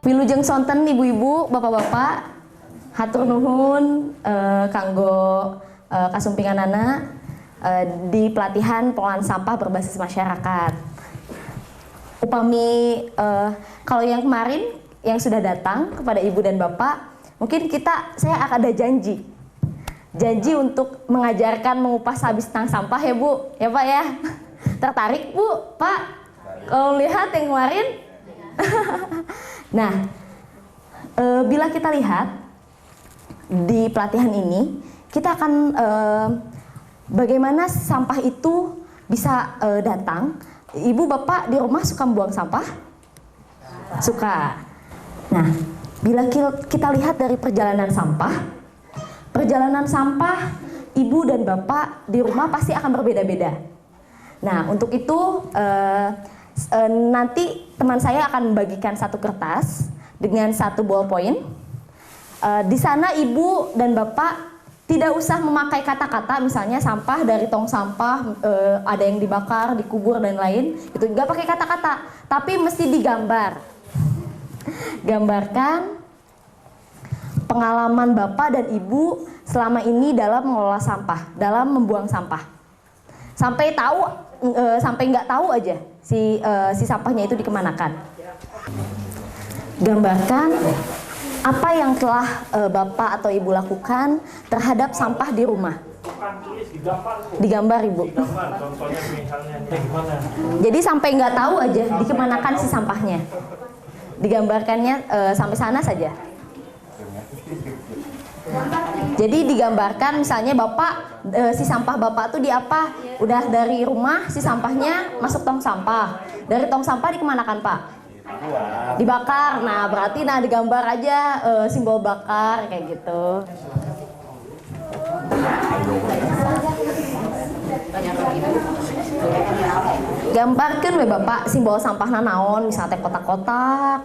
Wilujeng sonten ibu-ibu, bapak-bapak, hatur nuhun kanggo kasumpinganana di pelatihan pengelolaan sampah berbasis masyarakat. Upami kalau yang kemarin yang sudah datang kepada ibu dan bapak, mungkin saya akan ada janji untuk mengajarkan mengupas habis tang sampah ya bu, ya pak ya. Tertarik bu, pak? Kalau lihat yang kemarin. Nah, bila kita lihat di pelatihan ini, kita akan bagaimana sampah itu bisa datang. Ibu bapak di rumah suka membuang sampah? Suka. Nah, bila kita lihat dari perjalanan sampah ibu dan bapak di rumah pasti akan berbeda-beda. Nah, untuk itu nanti teman saya akan membagikan satu kertas dengan satu ballpoint. Di sana ibu dan bapak tidak usah memakai kata-kata, misalnya sampah dari tong sampah ada yang dibakar, dikubur dan lain. Itu nggak pakai kata-kata, tapi mesti digambar. Gambarkan pengalaman bapak dan ibu selama ini dalam mengelola sampah, dalam membuang sampah. Sampai nggak tahu aja si sampahnya itu dikemanakan. Gambarkan apa yang telah bapak atau ibu lakukan terhadap sampah di rumah. Digambar ibu. Jadi sampai nggak tahu aja dikemanakan si sampahnya. Digambarkannya sampai sana saja. Jadi digambarkan misalnya bapak si sampah bapak tuh di apa? Udah dari rumah si sampahnya masuk tong sampah. Dari tong sampah dikemanakan pak? Dibakar. Nah berarti digambar aja simbol bakar kayak gitu. Gambarkan we bapak simbol sampah naon, misalnya kotak-kotak.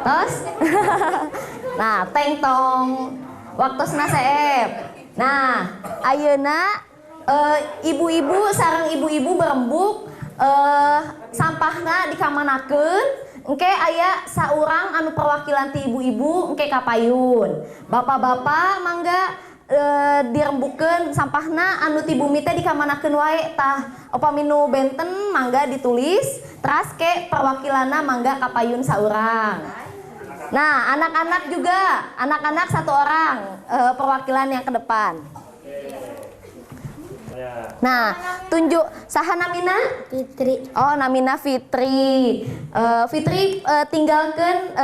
Atos. Nah, teng tong. Waktosna seep. Nah, ayeuna ibu-ibu sareng ibu-ibu berembuk sampahna dikamanakeun. Engke aya saurang anu perwakilan ti ibu-ibu engke kapayun. Bapak-bapak mangga dirembukeun sampahna anu ti bumi teh dikamanakeun wae tah upami nu benten mangga ditulis teras ke perwakilanna mangga kapayun saurang. Nah, anak-anak juga, anak-anak satu orang perwakilan yang ke depan. Nah, tunjuk saha namina? Fitri. Oh, namina Fitri. Fitri tinggalkan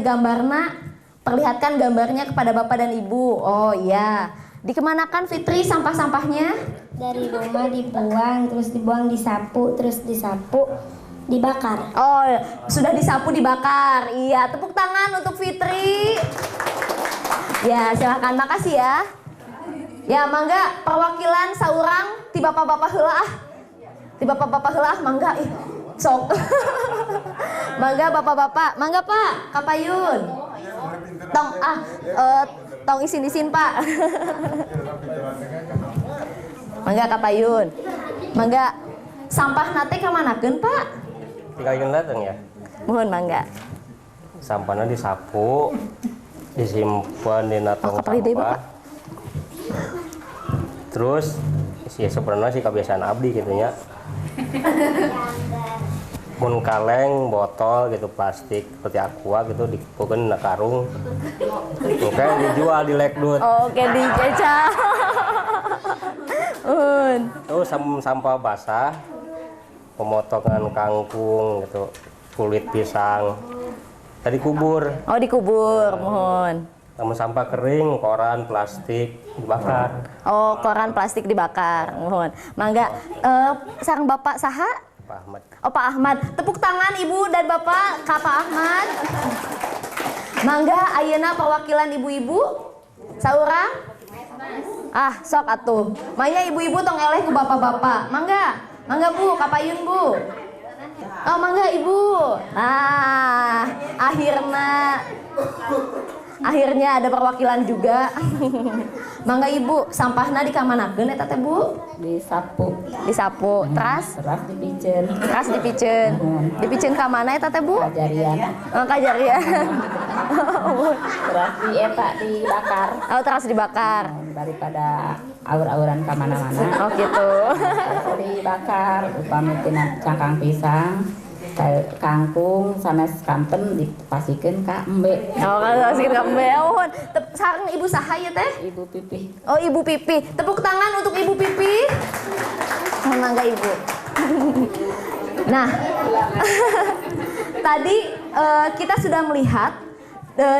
gambarna, perlihatkan gambarnya kepada bapak dan ibu. Oh iya. Dikemanakan Fitri sampah-sampahnya? Dari rumah dibuang, terus dibuang disapu, terus disapu, dibakar. Oh, sudah disapu dibakar. Iya, tepuk tangan untuk Fitri. Ya, silakan, makasih ya. Ya, mangga perwakilan saurang ti bapak-bapak heula. Ti bapak-bapak heula mangga sok. Mangga bapak-bapak, mangga Pak, kapayun. Tong isin Pak. Mangga kapayun. Mangga sampah nate kamanakeun Pak? Tinggal datang ya. Mohon mangga. Sampahnya disapu, disimpan di tong sampah. Terus sebenarnya sih kebiasaan abdi gitu ya. Mun kaleng, botol gitu plastik seperti aqua gitu dikumpulkan di karung. Oke, dijual di Lekdut. Oke, dicecah. Terus sampah basah, pemotongan kangkung gitu, kulit pisang. Tadi kubur. Oh, dikubur, mohon. Namun sampah kering, koran, plastik dibakar. Oh, koran plastik dibakar, mohon. Mangga sareng Bapak saha? Pak Ahmad. Oh, Pak Ahmad. Tepuk tangan Ibu dan Bapak ka Pak Ahmad. Mangga ayeuna perwakilan ibu-ibu saurang? Ah, sok atuh. Manya ibu-ibu tong eleh ku bapak-bapak. Mangga, mangga Bu, kapayun Bu. Oh, mangga Ibu. Nah, akhirnya ada perwakilan juga. Mangga Ibu, sampahna dikamanakeun eta teh Bu? Disapu. Disapu. Teras Dipicen. Dipicen ka mana eta teh Bu? Kajarian. Oh, kajarian. Teras dibakar. Oh, teras dibakar. Daripada aur-auran ke mana-mana. Oh, gitu. Terus dibakar, upami tina cangkang pisang, kangkung, sanes kanten dipasikeun ka embe. Oh, kasih ka embe. Oh, sareng Ibu saha ieu teh? Ibu Pipih. Oh, Ibu Pipi. Tepuk tangan untuk Ibu Pipi. Mangga Ibu. Nah, tadi kita sudah melihat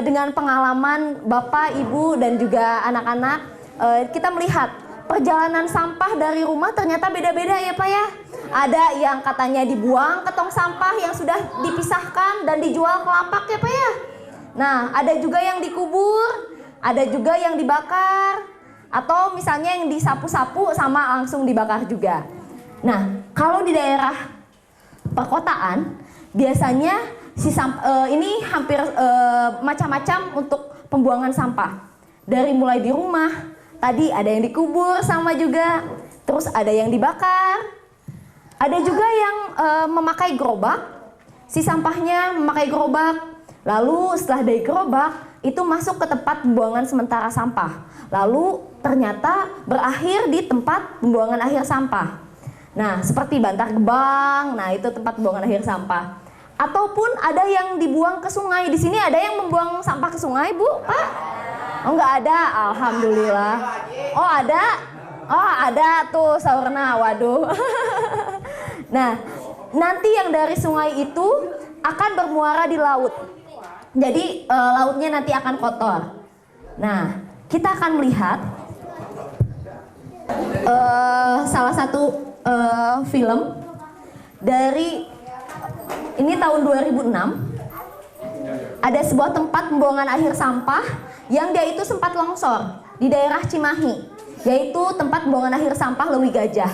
dengan pengalaman Bapak, Ibu, dan juga anak-anak, kita melihat perjalanan sampah dari rumah ternyata beda-beda ya Pak ya. Ada yang katanya dibuang ke tong sampah yang sudah dipisahkan dan dijual ke lapak ya Pak ya. Nah, ada juga yang dikubur, ada juga yang dibakar, atau misalnya yang disapu-sapu sama langsung dibakar juga. Nah, kalau di daerah perkotaan biasanya ini hampir macam-macam untuk pembuangan sampah. Dari mulai di rumah, tadi ada yang dikubur sama juga, terus ada yang dibakar. Ada juga yang memakai gerobak, si sampahnya memakai gerobak. Lalu setelah dari gerobak itu masuk ke tempat pembuangan sementara sampah. Lalu ternyata berakhir di tempat pembuangan akhir sampah. Nah, seperti Bantar Gebang, nah itu tempat pembuangan akhir sampah. Ataupun ada yang dibuang ke sungai. Di sini ada yang membuang sampah ke sungai, Bu, Pak? Oh, nggak ada, alhamdulillah. Oh, ada? Oh, ada tuh saurna, waduh. Nah, nanti yang dari sungai itu akan bermuara di laut. Jadi lautnya nanti akan kotor. Nah, kita akan melihat salah satu film dari ini tahun 2006. Ada sebuah tempat pembuangan akhir sampah yang dia itu sempat longsor di daerah Cimahi, yaitu tempat pembuangan akhir sampah Leuwi Gajah.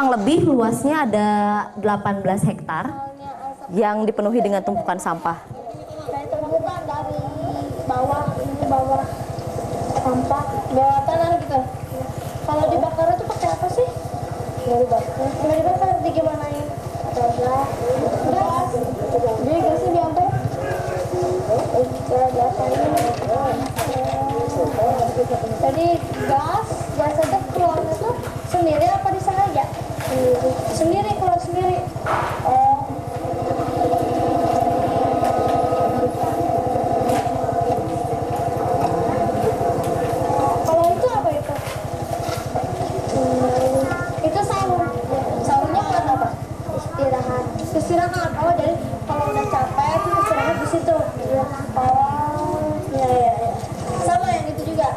kurang lebih luasnya ada 18 hektar yang dipenuhi dengan tumpukan sampah. Dari terbuka dari bawah, ini bawah sampah, bawah tanah gitu. Kalau dibakar itu pakai apa sih? Nggak dibakar. Nggak dibakar, digimanain? Gas. Jadi gasnya diambil? Jadi gas aja keluarnya tuh sendiri apa disengaja? Sendiri keluar sendiri. Kalau itu apa itu? Itu sahur. Sahurnya buat apa? Istirahat. Istirahat. Oh, jadi kalau udah capek itu istirahat di situ. Oh, ya. Sama yang itu juga.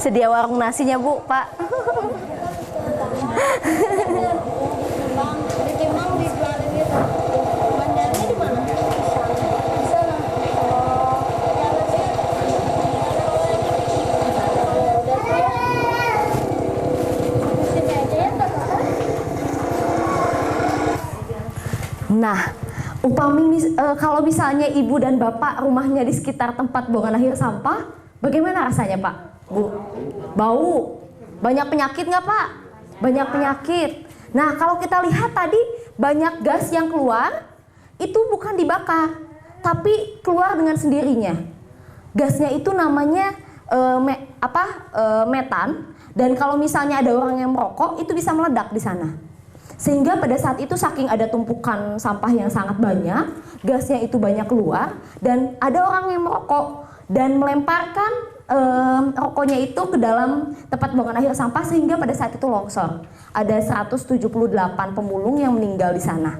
Sedia warung nasinya Bu, Pak. Ditimbang di jualin gitu. Banjarnya di mana? Di sana. Nah, kalau misalnya ibu dan bapak rumahnya di sekitar tempat buangan akhir sampah, bagaimana rasanya Pak, Bu? Bau? Banyak penyakit nggak Pak? Banyak penyakit. Nah, kalau kita lihat tadi banyak gas yang keluar, itu bukan dibakar, tapi keluar dengan sendirinya. Gasnya itu namanya metan, dan kalau misalnya ada orang yang merokok, itu bisa meledak di sana. Sehingga pada saat itu saking ada tumpukan sampah yang sangat banyak, gasnya itu banyak keluar, dan ada orang yang merokok dan melemparkan rokoknya itu ke dalam tempat buangan akhir sampah, sehingga pada saat itu longsor. Ada 178 pemulung yang meninggal di sana.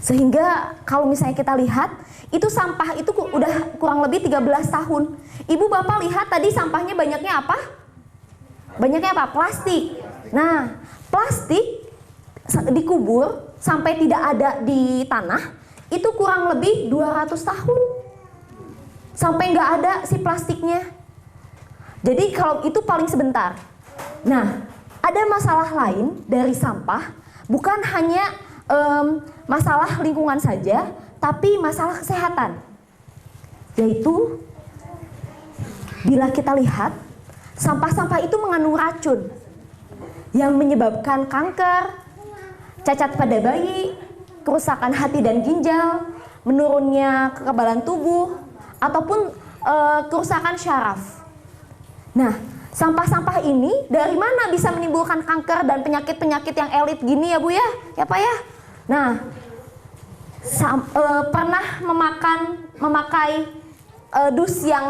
Sehingga kalau misalnya kita lihat, itu sampah itu udah kurang lebih 13 tahun. Ibu bapak lihat tadi sampahnya banyaknya apa? Banyaknya apa? Plastik. Nah, plastik dikubur sampai tidak ada di tanah, itu kurang lebih 200 tahun. Sampai nggak ada si plastiknya. Jadi kalau itu paling sebentar. Nah, ada masalah lain dari sampah, bukan hanya masalah lingkungan saja, tapi masalah kesehatan. Yaitu, bila kita lihat, sampah-sampah itu mengandung racun yang menyebabkan kanker, cacat pada bayi, kerusakan hati dan ginjal, menurunnya kekebalan tubuh, ataupun kerusakan syaraf. Nah, sampah-sampah ini dari mana bisa menimbulkan kanker dan penyakit-penyakit yang elit gini ya Bu ya? Ya Pak ya? Nah, pernah memakai dus yang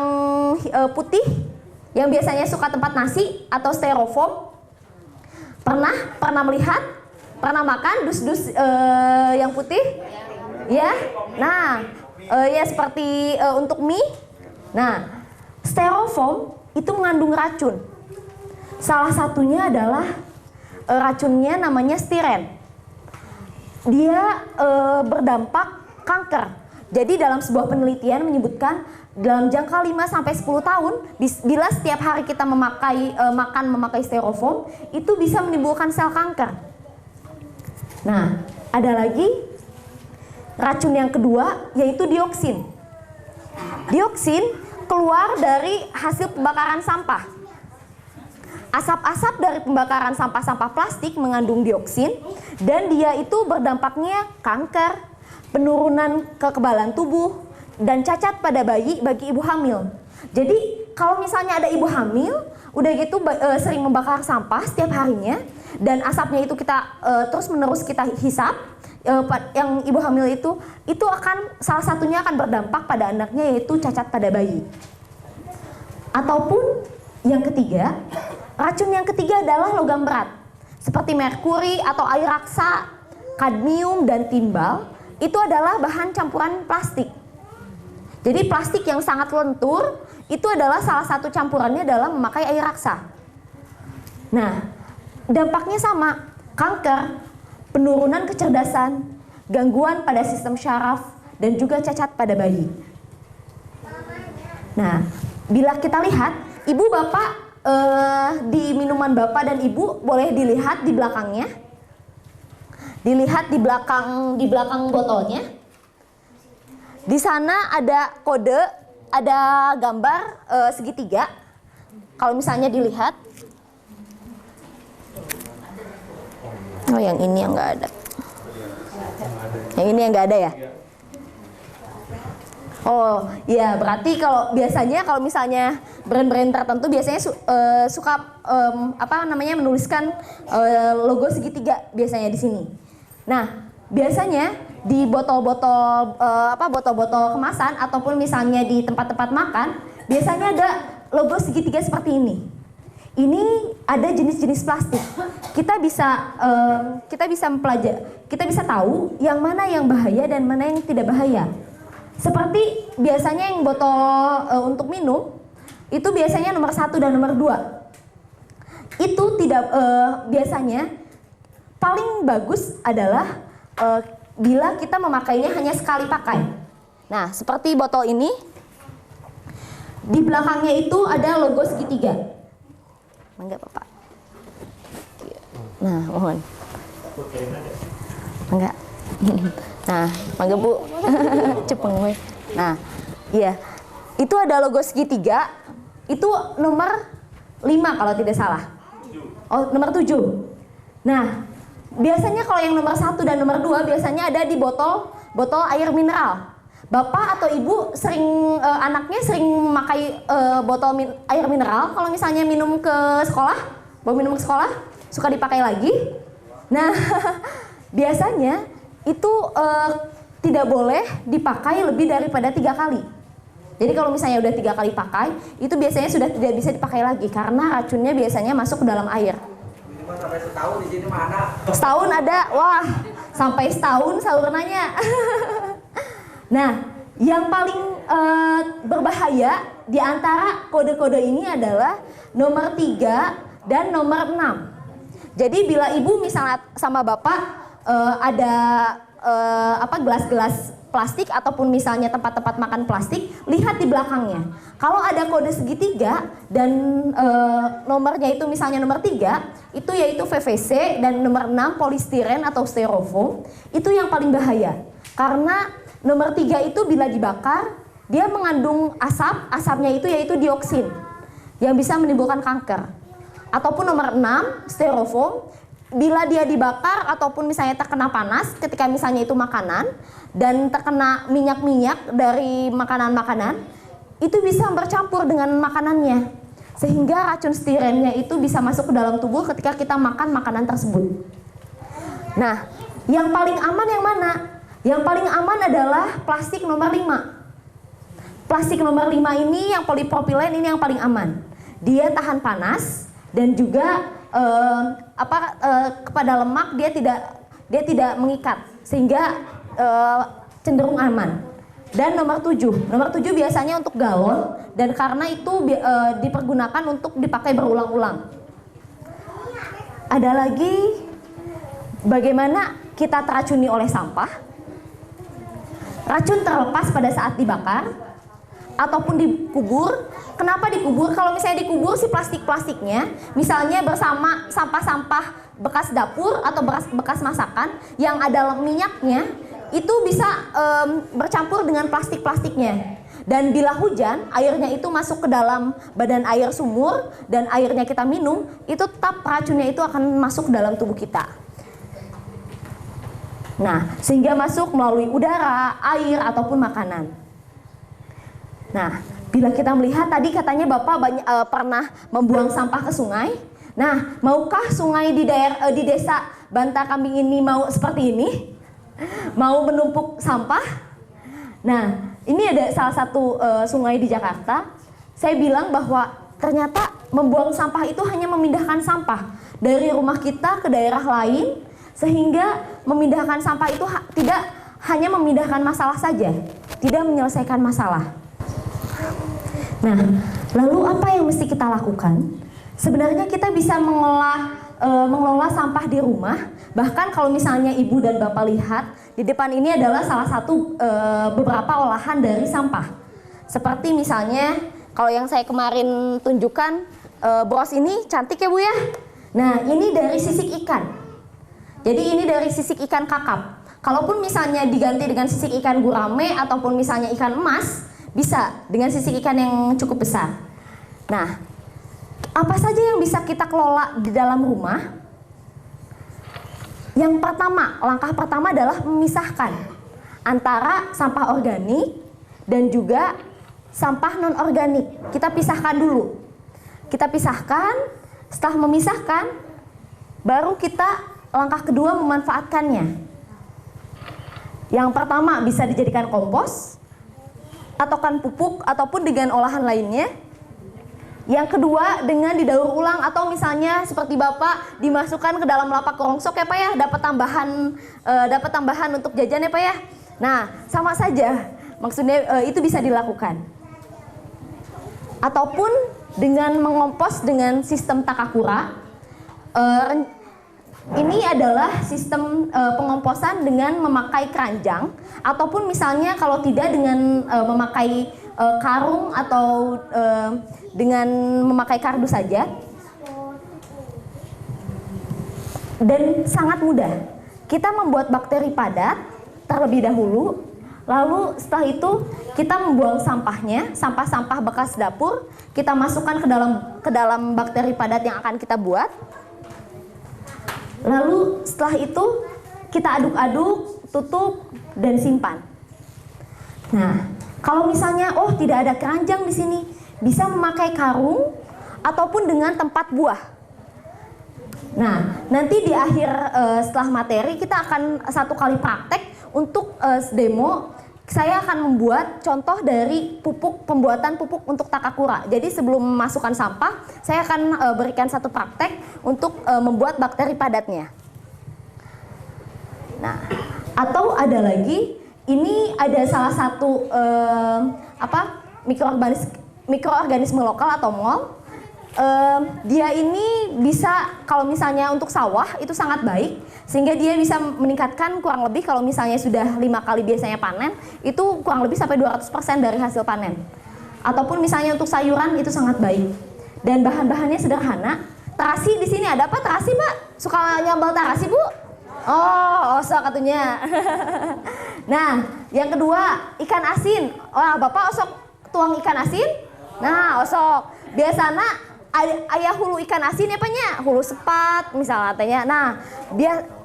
putih yang biasanya suka tempat nasi atau styrofoam? Pernah melihat? Pernah makan dus-dus yang putih? Ya. Nah, ya seperti untuk mie. Nah, styrofoam itu mengandung racun. Salah satunya adalah racunnya namanya stiren. Dia berdampak kanker. Jadi dalam sebuah penelitian menyebutkan dalam jangka 5-10 tahun, bila setiap hari kita memakai styrofoam, itu bisa menimbulkan sel kanker. Nah, ada lagi racun yang kedua, yaitu dioksin. Dioksin keluar dari hasil pembakaran sampah. Asap-asap dari pembakaran sampah-sampah plastik mengandung dioksin, dan dia itu berdampaknya kanker, penurunan kekebalan tubuh, dan cacat pada bayi bagi ibu hamil. Jadi kalau misalnya ada ibu hamil, udah gitu sering membakar sampah setiap harinya, dan asapnya itu kita terus-menerus kita hisap, yang ibu hamil itu akan salah satunya akan berdampak pada anaknya, yaitu cacat pada bayi. Ataupun yang ketiga, racun yang ketiga adalah logam berat seperti merkuri atau air raksa, kadmium dan timbal. Itu adalah bahan campuran plastik. Jadi plastik yang sangat lentur itu adalah salah satu campurannya adalah memakai air raksa. Nah, dampaknya sama, kanker, penurunan kecerdasan, gangguan pada sistem syaraf, dan juga cacat pada bayi. Nah, bila kita lihat, ibu bapak di minuman bapak dan ibu boleh dilihat di belakangnya, dilihat di belakang botolnya. Di sana ada kode, ada gambar segitiga. Kalau misalnya dilihat, oh yang ini yang nggak ada, yang ini yang nggak ada ya. Oh ya, berarti kalau biasanya kalau misalnya brand-brand tertentu biasanya suka menuliskan logo segitiga biasanya di sini. Nah, biasanya di botol-botol botol-botol kemasan ataupun misalnya di tempat-tempat makan biasanya ada logo segitiga seperti ini. Ini ada jenis-jenis plastik. Kita bisa mempelajari, kita bisa tahu yang mana yang bahaya dan mana yang tidak bahaya. Seperti biasanya yang botol untuk minum itu biasanya nomor 1 dan nomor 2. Itu tidak biasanya paling bagus adalah bila kita memakainya hanya sekali pakai. Nah, seperti botol ini, di belakangnya itu ada logo segitiga. Enggak, Bapak. Nah, mohon. Enggak. Nah, mangga Bu. Cepeng we. Nah, iya. Itu ada logo segitiga. Itu nomor 5 kalau tidak salah. Oh, nomor 7. Nah, biasanya kalau yang nomor 1 dan nomor 2 biasanya ada di botol air mineral. Bapak atau ibu anaknya sering memakai botol air mineral kalau misalnya minum ke sekolah, bawa minum ke sekolah, suka dipakai lagi. Nah, biasanya itu tidak boleh dipakai lebih daripada 3 kali. Jadi kalau misalnya udah 3 kali pakai, itu biasanya sudah tidak bisa dipakai lagi karena racunnya biasanya masuk ke dalam air. Sampai setahun di sini mana? Setahun ada, wah sampai setahun selalu nanya. Nah, yang paling berbahaya di antara kode-kode ini adalah nomor 3 dan nomor 6. Jadi bila ibu misalnya sama bapak ada gelas-gelas plastik ataupun misalnya tempat-tempat makan plastik, lihat di belakangnya. Kalau ada kode segitiga dan nomornya itu misalnya nomor 3, itu yaitu PVC, dan nomor 6 polistiren atau styrofoam, itu yang paling bahaya. Karena nomor 3 itu bila dibakar, dia mengandung asapnya itu yaitu dioksin yang bisa menimbulkan kanker. Ataupun nomor 6, styrofoam, bila dia dibakar ataupun misalnya terkena panas ketika misalnya itu makanan dan terkena minyak-minyak dari makanan-makanan, itu bisa bercampur dengan makanannya sehingga racun stirennya itu bisa masuk ke dalam tubuh ketika kita makan makanan tersebut. Nah, yang paling aman yang mana? Yang paling aman adalah plastik nomor 5. Plastik nomor 5 ini yang polipropilen ini yang paling aman. Dia tahan panas dan juga kepada lemak dia tidak mengikat sehingga cenderung aman. Dan nomor 7 biasanya untuk galon dan karena itu dipergunakan untuk dipakai berulang-ulang. Ada lagi bagaimana kita teracuni oleh sampah. Racun terlepas pada saat dibakar ataupun dikubur. Kenapa dikubur? Kalau misalnya dikubur si plastiknya misalnya bersama sampah-sampah bekas dapur atau bekas masakan yang ada minyaknya, itu bisa bercampur dengan plastiknya. Dan bila hujan, airnya itu masuk ke dalam badan air sumur dan airnya kita minum, itu tetap racunnya itu akan masuk ke dalam tubuh kita. Nah, sehingga masuk melalui udara, air ataupun makanan. Nah, bila kita melihat tadi katanya Bapak pernah membuang sampah ke sungai. Nah, maukah sungai di desa Bantar Kambing ini mau seperti ini? Mau menumpuk sampah? Nah, ini ada salah satu sungai di Jakarta. Saya bilang bahwa ternyata membuang sampah itu hanya memindahkan sampah dari rumah kita ke daerah lain, sehingga memindahkan sampah itu tidak hanya memindahkan masalah saja, tidak menyelesaikan masalah. Nah, lalu apa yang mesti kita lakukan? Sebenarnya kita bisa mengelola sampah di rumah. Bahkan kalau misalnya ibu dan bapak lihat, di depan ini adalah salah satu beberapa olahan dari sampah. Seperti misalnya, kalau yang saya kemarin tunjukkan, bros ini cantik ya Bu ya? Nah, ini dari sisik ikan. Jadi ini dari sisik ikan kakap. Kalaupun misalnya diganti dengan sisik ikan gurame ataupun misalnya ikan emas, bisa dengan sisik ikan yang cukup besar. Nah, apa saja yang bisa kita kelola di dalam rumah? Yang pertama, langkah pertama adalah memisahkan antara sampah organik dan juga sampah non-organik. Kita pisahkan dulu. Kita pisahkan, setelah memisahkan, baru kita langkah kedua memanfaatkannya. Yang pertama bisa dijadikan kompos, ataukan pupuk, ataupun dengan olahan lainnya. Yang kedua dengan didaur ulang atau misalnya seperti Bapak dimasukkan ke dalam lapak rongsok ya Pak ya, dapat tambahan untuk jajan ya Pak ya. Nah, sama saja maksudnya itu bisa dilakukan. Ataupun dengan mengompos dengan sistem takakura. Ini adalah sistem pengomposan dengan memakai keranjang, ataupun misalnya kalau tidak dengan memakai karung atau dengan memakai kardus saja. Dan sangat mudah. Kita membuat bakteri padat terlebih dahulu, lalu setelah itu kita membuang sampahnya, sampah-sampah bekas dapur, kita masukkan ke dalam bakteri padat yang akan kita buat. Lalu setelah itu kita aduk-aduk, tutup, dan simpan. Nah, kalau misalnya tidak ada keranjang di sini, bisa memakai karung ataupun dengan tempat buah. Nah, nanti di akhir setelah materi kita akan satu kali praktek untuk demo. Saya akan membuat contoh dari pembuatan pupuk untuk takakura. Jadi sebelum memasukkan sampah, saya akan berikan satu praktek untuk membuat bakteri padatnya. Nah, atau ada lagi, ini ada salah satu mikroorganisme lokal atau mol. Dia ini bisa, kalau misalnya untuk sawah itu sangat baik, sehingga dia bisa meningkatkan kurang lebih kalau misalnya sudah 5 kali biasanya panen, itu kurang lebih sampai 200% dari hasil panen. Ataupun misalnya untuk sayuran itu sangat baik. Dan bahan-bahannya sederhana. Terasi di sini ada apa terasi, Pak? Suka nyambal terasi, Bu? Oh, osok katanya. Nah, yang kedua, ikan asin. Wah, Bapak osok tuang ikan asin? Nah, osok. Biasanya ayah hulu ikan asin ya Pak nya, hulu sepat misalnya katanya. Nah,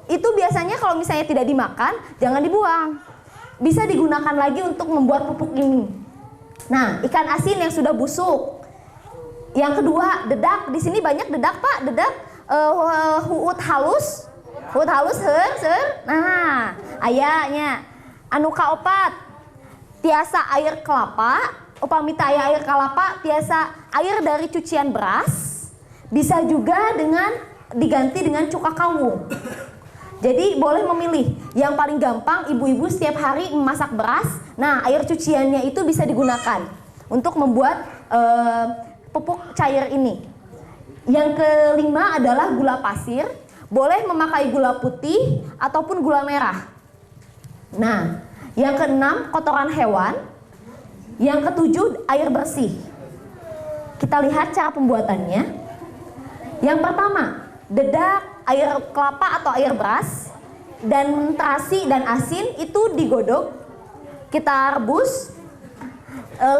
itu biasanya kalau misalnya tidak dimakan, jangan dibuang. Bisa digunakan lagi untuk membuat pupuk ini. Nah, ikan asin yang sudah busuk. Yang kedua, dedak. Di sini banyak dedak Pak, dedak huut halus. Huut halus ser. Nah, ayahnya anu kaopat. Tiasa air kelapa. Upami air kelapa, tiasa air dari cucian beras, bisa juga diganti dengan cuka kawung. Jadi boleh memilih. Yang paling gampang, ibu-ibu setiap hari memasak beras. Nah, air cuciannya itu bisa digunakan untuk membuat pupuk cair ini. Yang kelima adalah gula pasir. Boleh memakai gula putih ataupun gula merah. Nah, yang keenam kotoran hewan. Yang ketujuh, air bersih. Kita lihat cara pembuatannya. Yang pertama, dedak, air kelapa atau air beras, dan terasi dan asin itu digodok. Kita rebus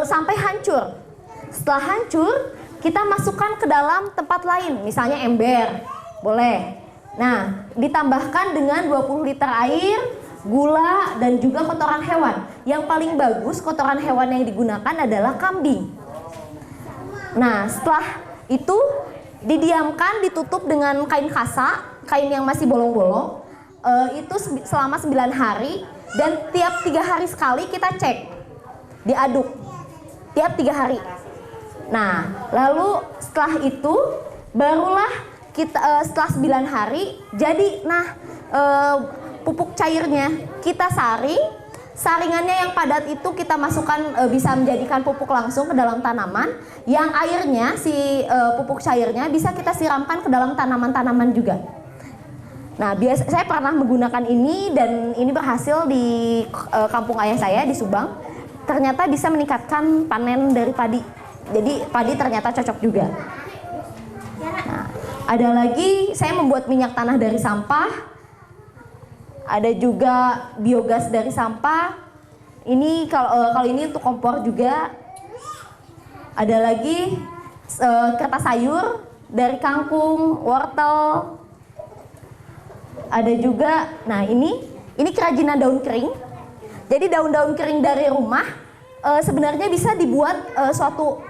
sampai hancur. Setelah hancur, kita masukkan ke dalam tempat lain, misalnya ember, boleh. Nah, ditambahkan dengan 20 liter air, gula, dan juga kotoran hewan. Yang paling bagus kotoran hewan yang digunakan adalah kambing. Nah, setelah itu didiamkan, ditutup dengan kain kasa, kain yang masih bolong-bolong. Itu selama 9 hari, dan tiap 3 hari sekali kita cek, diaduk tiap 3 hari. Nah, lalu setelah itu barulah kita setelah 9 hari jadi pupuk cairnya kita saring, saringannya yang padat itu kita masukkan bisa menjadikan pupuk langsung ke dalam tanaman. Yang airnya, pupuk cairnya bisa kita siramkan ke dalam tanaman-tanaman juga. Nah, saya pernah menggunakan ini dan ini berhasil di kampung ayah saya di Subang. Ternyata bisa meningkatkan panen dari padi. Jadi padi ternyata cocok juga. Nah, ada lagi saya membuat minyak tanah dari sampah. Ada juga biogas dari sampah. Ini kalau ini untuk kompor juga. Ada lagi kertas sayur dari kangkung, wortel. Ada juga, nah ini kerajinan daun kering. Jadi daun-daun kering dari rumah sebenarnya bisa dibuat suatu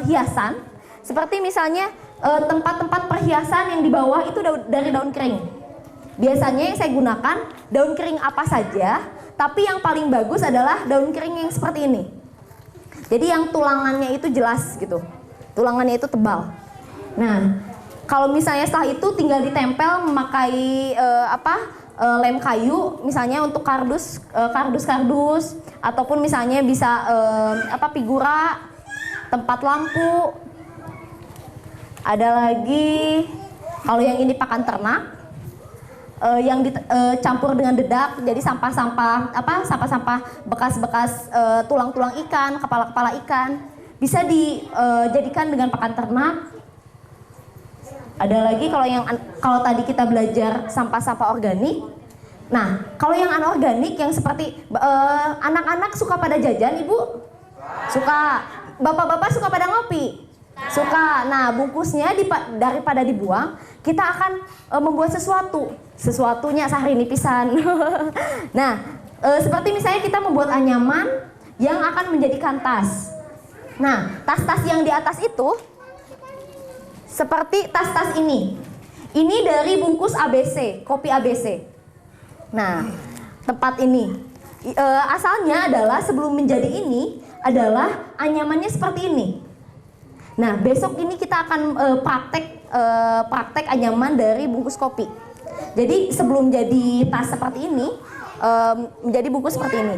hiasan. Seperti misalnya tempat-tempat perhiasan yang di bawah itu dari daun kering. Biasanya yang saya gunakan daun kering apa saja, tapi yang paling bagus adalah daun kering yang seperti ini. Jadi yang tulangannya itu jelas gitu, tulangannya itu tebal. Nah, kalau misalnya setelah itu tinggal ditempel memakai lem kayu, misalnya untuk kardus ataupun misalnya bisa figura, tempat lampu. Ada lagi kalau yang ini pakan ternak. Yang dicampur dengan dedak, jadi sampah-sampah bekas-bekas tulang-tulang ikan, kepala-kepala ikan bisa dijadikan dengan pakan ternak. Ada lagi kalau tadi kita belajar sampah-sampah organik. Nah, kalau yang anorganik yang seperti anak-anak suka pada jajan, Ibu? Suka. Bapak-bapak suka pada ngopi? Suka. Nah, bungkusnya daripada dibuang, kita akan membuat sesuatunya sehari ini pisan. Nah, seperti misalnya kita membuat anyaman yang akan menjadikan tas. Nah, tas-tas yang di atas itu seperti tas-tas ini. Ini dari bungkus ABC, kopi ABC. Nah, tempat ini asalnya adalah sebelum menjadi ini adalah anyamannya seperti ini. Nah, besok ini kita akan praktek anyaman dari bungkus kopi. Jadi sebelum jadi tas seperti ini, menjadi bungkus seperti ini.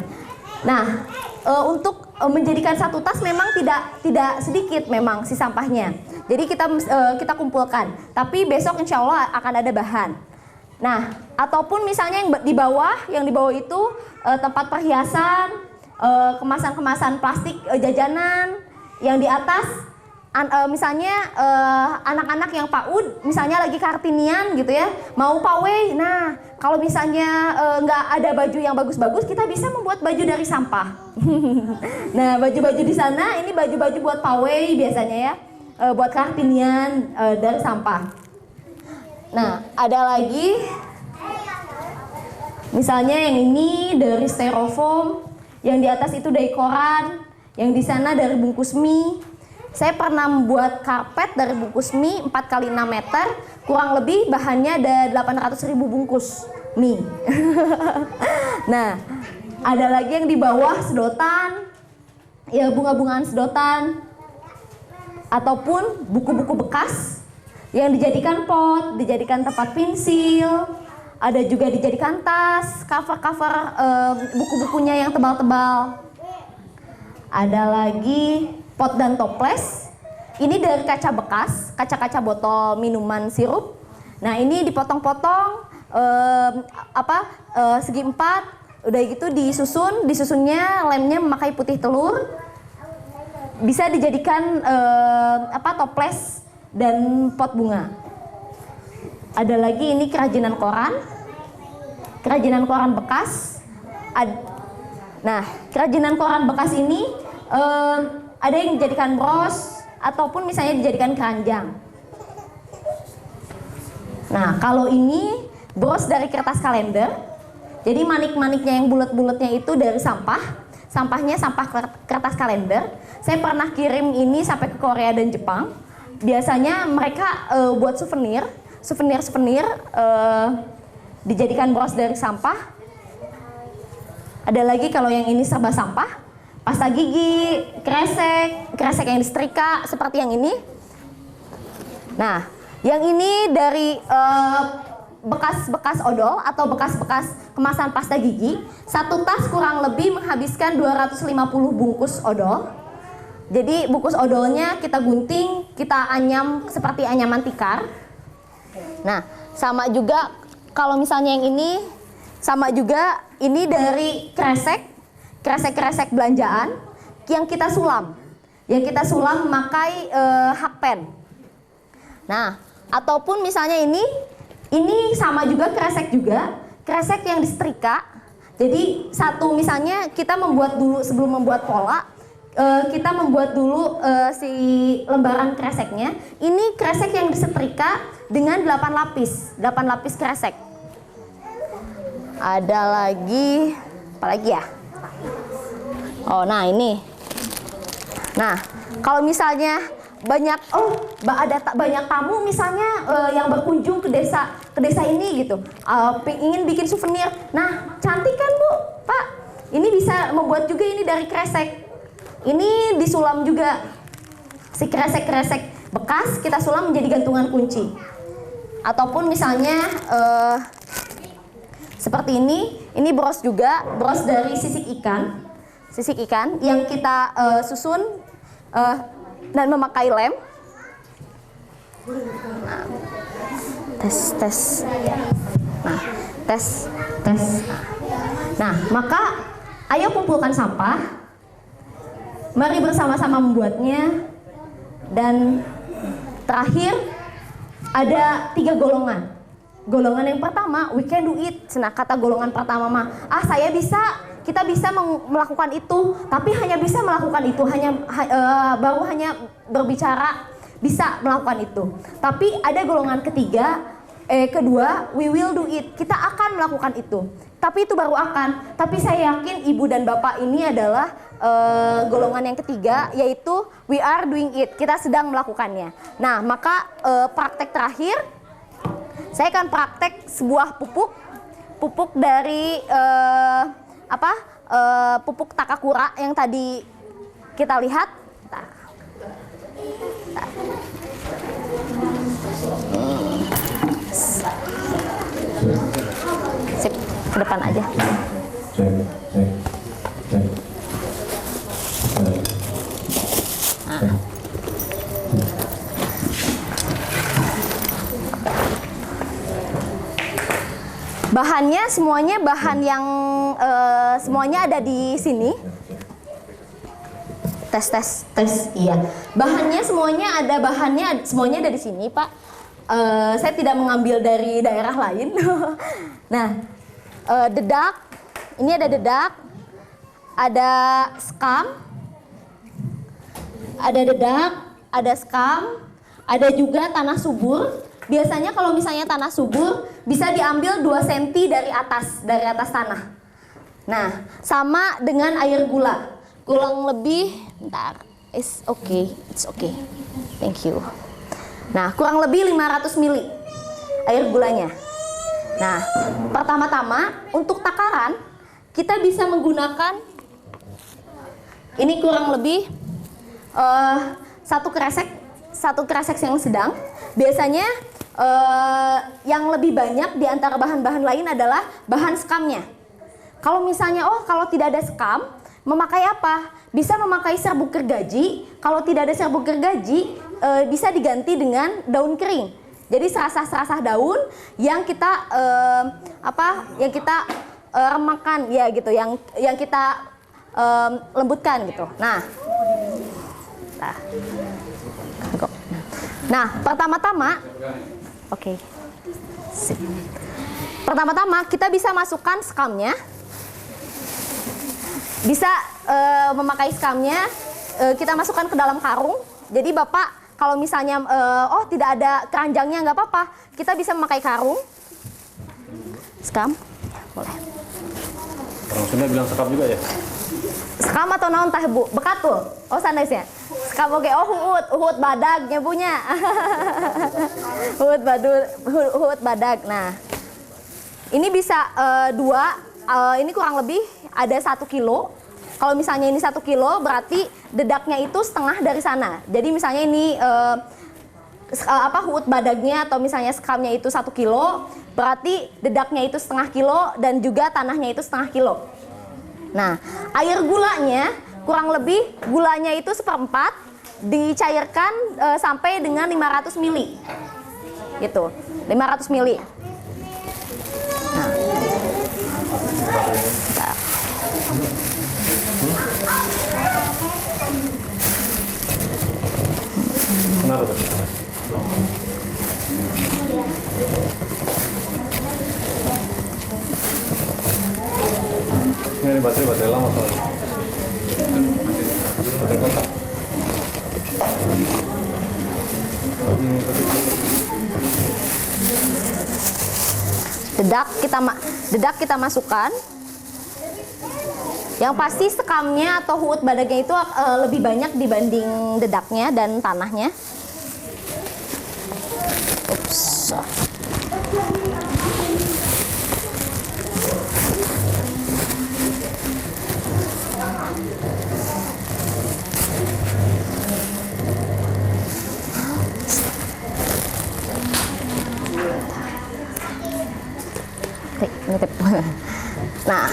Nah, untuk menjadikan satu tas memang tidak sedikit memang si sampahnya. Jadi kita kumpulkan. Tapi besok insya Allah akan ada bahan. Nah, ataupun misalnya yang di bawah itu tempat perhiasan, kemasan-kemasan plastik jajanan. Yang di atas misalnya anak-anak yang PAUD misalnya lagi kartinian gitu ya, mau pawai. Nah, kalau misalnya nggak ada baju yang bagus-bagus, kita bisa membuat baju dari sampah. Nah, baju-baju di sana ini baju-baju buat pawai biasanya ya, buat kartinian dari sampah. Nah, ada lagi misalnya yang ini dari styrofoam, yang di atas itu dari koran, yang di sana dari bungkus mie. Saya pernah membuat karpet dari bungkus mie 4x6 meter, kurang lebih bahannya ada 800.000 bungkus mie. Nah, ada lagi yang di bawah sedotan, ya bunga-bungaan sedotan, ataupun buku-buku bekas yang dijadikan pot, dijadikan tempat pensil, ada juga dijadikan tas, cover-cover buku-bukunya yang tebal-tebal. Ada lagi pot dan toples. Ini dari kaca bekas, kaca-kaca botol minuman sirup. Nah, ini dipotong-potong segi 4, udah gitu disusunnya lemnya memakai putih telur. Bisa dijadikan toples dan pot bunga. Ada lagi ini kerajinan koran bekas. Nah, kerajinan koran bekas ini ada yang dijadikan bros ataupun misalnya dijadikan keranjang. Nah, kalau ini bros dari kertas kalender. Jadi manik-maniknya yang bulat-bulatnya itu dari sampahnya sampah kertas kalender. Saya pernah kirim ini sampai ke Korea dan Jepang. Biasanya mereka buat souvenir dijadikan bros dari sampah. Ada lagi kalau yang ini serba sampah, pasta gigi, kresek yang disetrika seperti yang ini. Nah, yang ini dari bekas-bekas odol atau bekas-bekas kemasan pasta gigi. Satu tas kurang lebih menghabiskan 250 bungkus odol. Jadi bungkus odolnya kita gunting, kita anyam seperti anyaman tikar. Nah, sama juga kalau misalnya yang ini, sama juga ini dari kresek belanjaan yang kita sulam. Yang kita sulam memakai hakpen. Nah, ataupun misalnya ini sama juga kresek yang disetrika. Jadi satu misalnya kita membuat dulu sebelum membuat pola, kita membuat dulu si lembaran kreseknya. Ini kresek yang disetrika dengan 8 lapis kresek. Ada lagi, apa lagi ya? Oh, nah ini. Nah, kalau misalnya ada banyak tamu misalnya yang berkunjung ke desa ini gitu, ingin bikin souvenir. Nah, cantik kan Bu, Pak? Ini bisa membuat juga ini dari kresek. Ini disulam juga. Si kresek bekas kita sulam menjadi gantungan kunci. Ataupun misalnya seperti ini bros juga, bros dari sisik ikan yang kita susun dan memakai lem. Nah, tes. Nah, tes. Nah, maka ayo kumpulkan sampah. Mari bersama-sama membuatnya. Dan terakhir ada 3 golongan. Golongan yang pertama, we can do it. Nah, kata golongan pertama mah, kita bisa melakukan itu, tapi hanya bisa melakukan itu, baru hanya berbicara bisa melakukan itu. Tapi ada golongan kedua, we will do it. Kita akan melakukan itu. Tapi itu baru akan. Tapi saya yakin ibu dan bapak ini adalah golongan yang ketiga, yaitu we are doing it. Kita sedang melakukannya. Nah, maka praktek terakhir, saya akan praktek sebuah pupuk dari pupuk takakura yang tadi kita lihat. Sip, ke depan aja. Bahannya semuanya semuanya ada di sini. Tes. Iya. Bahannya semuanya ada di sini, Pak. Saya tidak mengambil dari daerah lain. Nah, dedak. Ini ada dedak. Ada skam. Ada dedak, ada skam, ada juga tanah subur. Biasanya kalau misalnya tanah subur bisa diambil 2 cm dari atas tanah. Nah, sama dengan air gula. Kurang lebih, it's okay. Thank you. Nah, kurang lebih 500 ml air gulanya. Nah, pertama-tama untuk takaran kita bisa menggunakan ini kurang lebih satu kresek yang sedang. Biasanya yang lebih banyak di antara bahan-bahan lain adalah bahan skamnya. Kalau misalnya, kalau tidak ada skam, memakai apa? Bisa memakai serbuk gergaji. Kalau tidak ada serbuk gergaji, bisa diganti dengan daun kering. Jadi serasah daun yang kita remakan ya gitu, yang kita lembutkan gitu. Nah, pertama-tama, pertama-tama kita bisa masukkan skamnya, bisa memakai skamnya, kita masukkan ke dalam karung. Jadi Bapak kalau misalnya tidak ada keranjangnya nggak apa-apa, kita bisa memakai karung, skam, boleh. Orang Sunda bilang sekam juga ya? Skam atau naon tah Bu? Bekatul. Sanesnya. Skam oge uhut badag nyebunya. Uhut badag. Nah. Ini bisa ini kurang lebih ada 1 kilo. Kalau misalnya ini 1 kilo berarti dedaknya itu setengah dari sana. Jadi misalnya ini huut badagnya atau misalnya skamnya itu 1 kilo, berarti dedaknya itu setengah kilo dan juga tanahnya itu setengah kilo. Nah, air gulanya kurang lebih gulanya itu 1/4 dicairkan sampai dengan 500 ml. Gitu. 500 ml. Nah. Bentar. Kenapa tuh? Ini baterai lama soalnya. Baterai kontak. Dedak kita masukkan. Yang pasti sekamnya atau huut badagnya itu lebih banyak dibanding dedaknya dan tanahnya. Ups. Nah,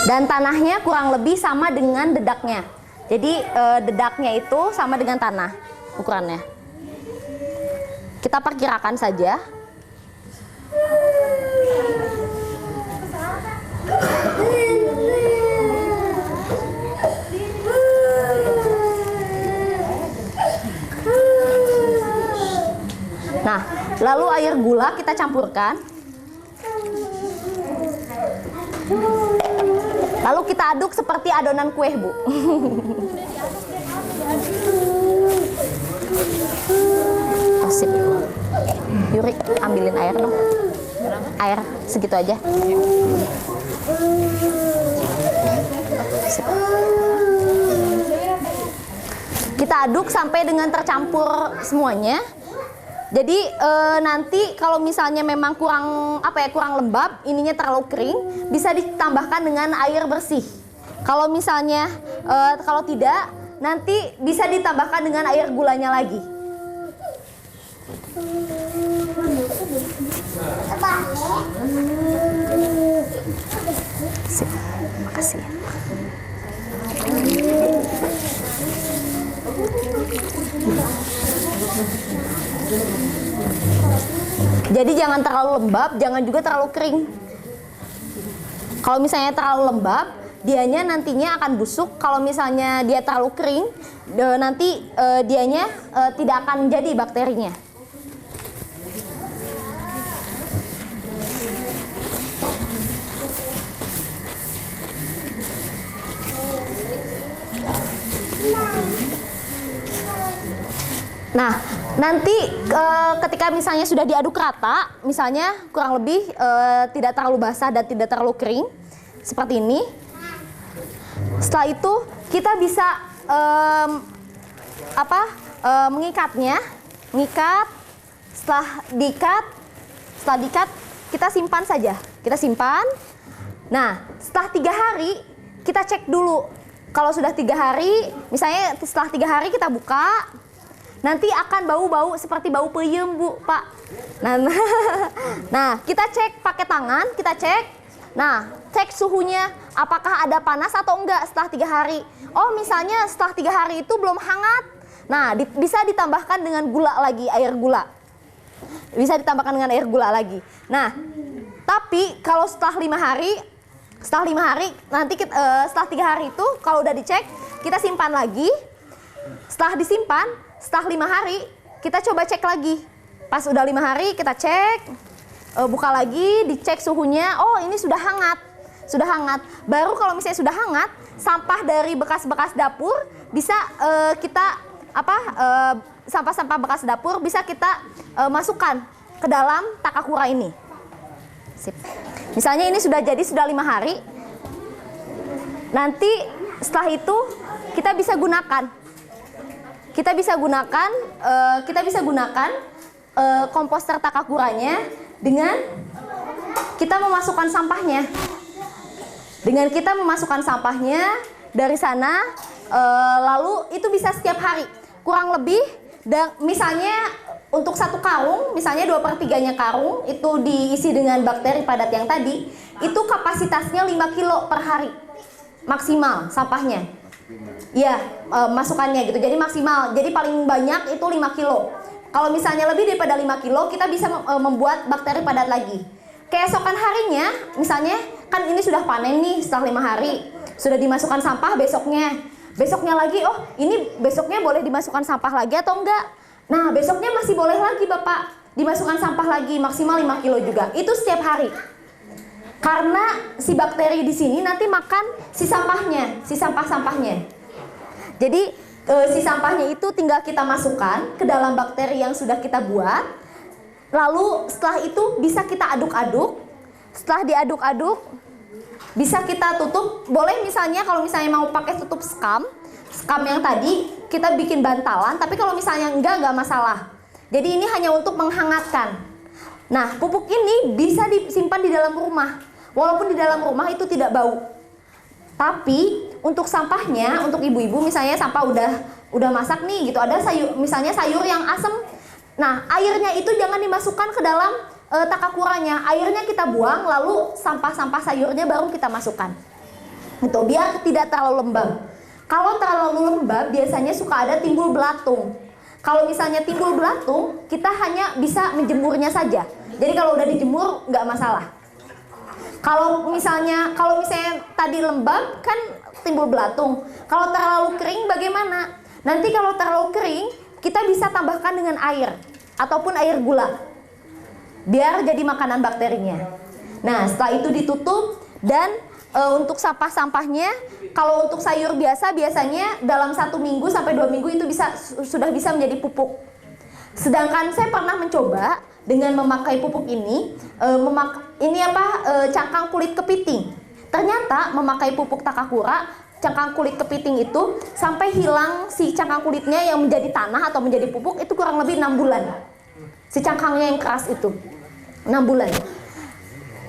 dan tanahnya kurang lebih sama dengan dedaknya. Jadi dedaknya itu sama dengan tanah ukurannya. Kita perkirakan saja. Nah, lalu air gula kita campurkan. Lalu kita aduk seperti adonan kue, Bu. Sip. Yuri, ambilin air dong. Air segitu aja. Sip. Kita aduk sampai dengan tercampur semuanya. Jadi nanti kalau misalnya memang kurang lembab, ininya terlalu kering, bisa ditambahkan dengan air bersih. Kalau misalnya kalau tidak, nanti bisa ditambahkan dengan air gulanya lagi. Sip. Makasih. Jadi jangan terlalu lembab, jangan juga terlalu kering. Kalau misalnya terlalu lembab, dianya nantinya akan busuk. Kalau misalnya dia terlalu kering, nanti dianya tidak akan jadi bakterinya. Nah, nanti ketika misalnya sudah diaduk rata, misalnya kurang lebih tidak terlalu basah dan tidak terlalu kering, seperti ini. Setelah itu kita bisa mengikatnya, setelah diikat kita simpan saja, kita simpan. Nah, setelah 3 hari kita cek dulu. Kalau sudah 3 hari, misalnya setelah 3 hari kita buka. Nanti akan bau-bau seperti bau peyem, Bu, Pak. Nah, kita cek pakai tangan, kita cek. Nah, cek suhunya apakah ada panas atau enggak setelah 3 hari. Oh, misalnya setelah 3 hari itu belum hangat. Nah, bisa ditambahkan dengan gula lagi, air gula. Bisa ditambahkan dengan air gula lagi. Nah, tapi kalau setelah 5 hari, nanti setelah 3 hari itu kalau udah dicek, kita simpan lagi. Setelah disimpan, setelah 5 hari, kita coba cek lagi. Pas udah 5 hari, kita cek, buka lagi, dicek suhunya. Oh, ini sudah hangat. Sudah hangat. Baru kalau misalnya sudah hangat, sampah dari bekas-bekas dapur bisa sampah-sampah bekas dapur bisa kita masukkan ke dalam takakura ini. Sip. Misalnya ini sudah jadi, sudah 5 hari. Nanti setelah itu kita bisa gunakan. Kita bisa gunakan komposter takakuranya dengan kita memasukkan sampahnya. Dari sana Lalu itu bisa setiap hari, kurang lebih. Dan misalnya untuk satu karung, misalnya 2/3-nya karung itu diisi dengan bakteri padat yang tadi, itu kapasitasnya 5 kilo per hari maksimal sampahnya. Ya, masukannya gitu. Jadi maksimal. Jadi paling banyak itu 5 kilo. Kalau misalnya lebih daripada 5 kilo, kita bisa membuat bakteri padat lagi. Keesokan harinya, misalnya kan ini sudah panen nih setelah 5 hari, sudah dimasukkan sampah besoknya. Besoknya lagi, oh ini besoknya boleh dimasukkan sampah lagi atau enggak? Nah, besoknya masih boleh lagi Bapak dimasukkan sampah lagi maksimal 5 kilo juga. Itu setiap hari. Karena si bakteri di sini nanti makan si sampahnya, si sampah-sampahnya. Jadi si sampahnya itu tinggal kita masukkan ke dalam bakteri yang sudah kita buat. Lalu setelah itu bisa kita aduk-aduk. Setelah diaduk-aduk, bisa kita tutup. Boleh misalnya kalau misalnya mau pakai tutup skam yang tadi kita bikin bantalan. Tapi kalau misalnya enggak masalah. Jadi ini hanya untuk menghangatkan. Nah, pupuk ini bisa disimpan di dalam rumah. Walaupun di dalam rumah itu tidak bau. Tapi untuk sampahnya, untuk ibu-ibu misalnya sampah udah masak nih gitu, ada sayur, misalnya sayur yang asam. Nah, airnya itu jangan dimasukkan ke dalam takakuranya. Airnya kita buang, lalu sampah-sampah sayurnya baru kita masukkan. Gitu, biar tidak terlalu lembab. Kalau terlalu lembab biasanya suka ada timbul belatung. Kalau misalnya timbul belatung, kita hanya bisa menjemurnya saja. Jadi kalau udah dijemur nggak masalah. Kalau misalnya tadi lembab kan timbul belatung. Kalau terlalu kering bagaimana? Nanti kalau terlalu kering, kita bisa tambahkan dengan air ataupun air gula. Biar jadi makanan bakterinya. Nah, setelah itu ditutup dan untuk sampah-sampahnya, kalau untuk sayur biasanya dalam 1 minggu sampai 2 minggu itu sudah bisa menjadi pupuk. Sedangkan saya pernah mencoba dengan memakai pupuk ini, cangkang kulit kepiting. Ternyata memakai pupuk Takakura, cangkang kulit kepiting itu sampai hilang si cangkang kulitnya yang menjadi tanah atau menjadi pupuk itu kurang lebih 6 bulan. Si cangkangnya yang keras itu 6 bulan.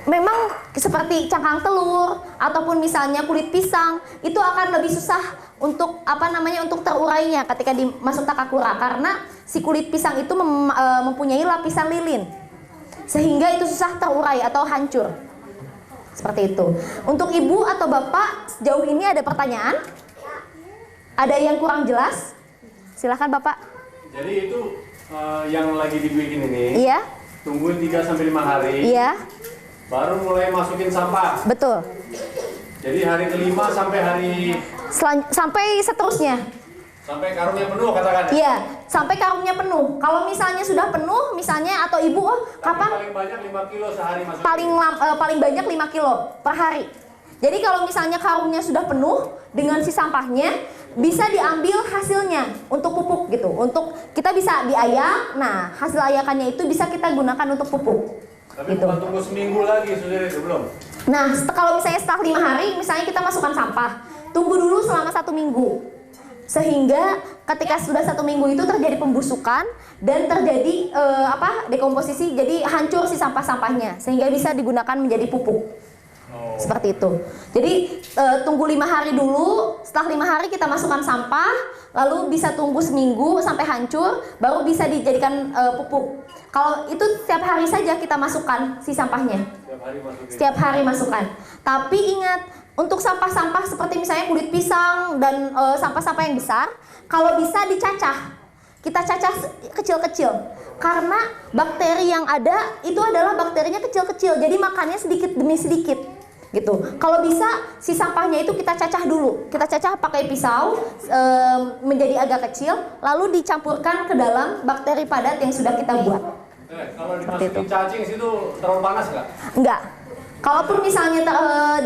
Memang seperti cangkang telur ataupun misalnya kulit pisang itu akan lebih susah untuk untuk terurainya ketika dimasuk Takakura, karena si kulit pisang itu mempunyai lapisan lilin sehingga itu susah terurai atau hancur. Seperti itu. Untuk ibu atau bapak sejauh ini ada pertanyaan? Ada yang kurang jelas? Silahkan bapak. Jadi itu yang lagi dibikin ini. Iya. Tunggu 3-5 hari. Iya. Baru mulai masukin sampah. Betul. Jadi hari kelima sampai hari sampai seterusnya. sampai karungnya penuh katakan. Iya, sampai karungnya penuh. Kalau misalnya sudah penuh, misalnya atau ibu, kapan? Paling banyak 5 kilo sehari masukin. Paling banyak 5 kilo per hari. Jadi kalau misalnya karungnya sudah penuh dengan si sampahnya, bisa diambil hasilnya untuk pupuk gitu. Untuk kita bisa diayak. Nah, hasil ayakannya itu bisa kita gunakan untuk pupuk. Tapi gitu. bukan tunggu seminggu lagi, sudah itu belum? Nah, kalau misalnya setelah 5 hari, misalnya kita masukkan sampah, tunggu dulu selama 1 minggu. Sehingga ketika sudah 1 minggu itu terjadi pembusukan dan terjadi dekomposisi, jadi hancur si sampah-sampahnya, sehingga bisa digunakan menjadi pupuk. Seperti itu. Jadi tunggu 5 hari dulu. Setelah 5 hari kita masukkan sampah, lalu bisa tunggu seminggu sampai hancur, baru bisa dijadikan pupuk. Kalau itu setiap hari saja kita masukkan si sampahnya. Setiap hari masukkan. Tapi ingat, untuk sampah-sampah seperti misalnya kulit pisang dan sampah-sampah yang besar, kalau bisa dicacah. Kita cacah kecil-kecil. Karena bakteri yang ada itu adalah bakterinya kecil-kecil. Jadi makannya sedikit demi sedikit. Gitu. Kalau bisa si sampahnya itu kita cacah dulu. Kita cacah pakai pisau menjadi agak kecil, lalu dicampurkan ke dalam bakteri padat yang sudah kita buat. Kalau dimasukin cacing situ terlalu panas nggak? Enggak. Kalaupun misalnya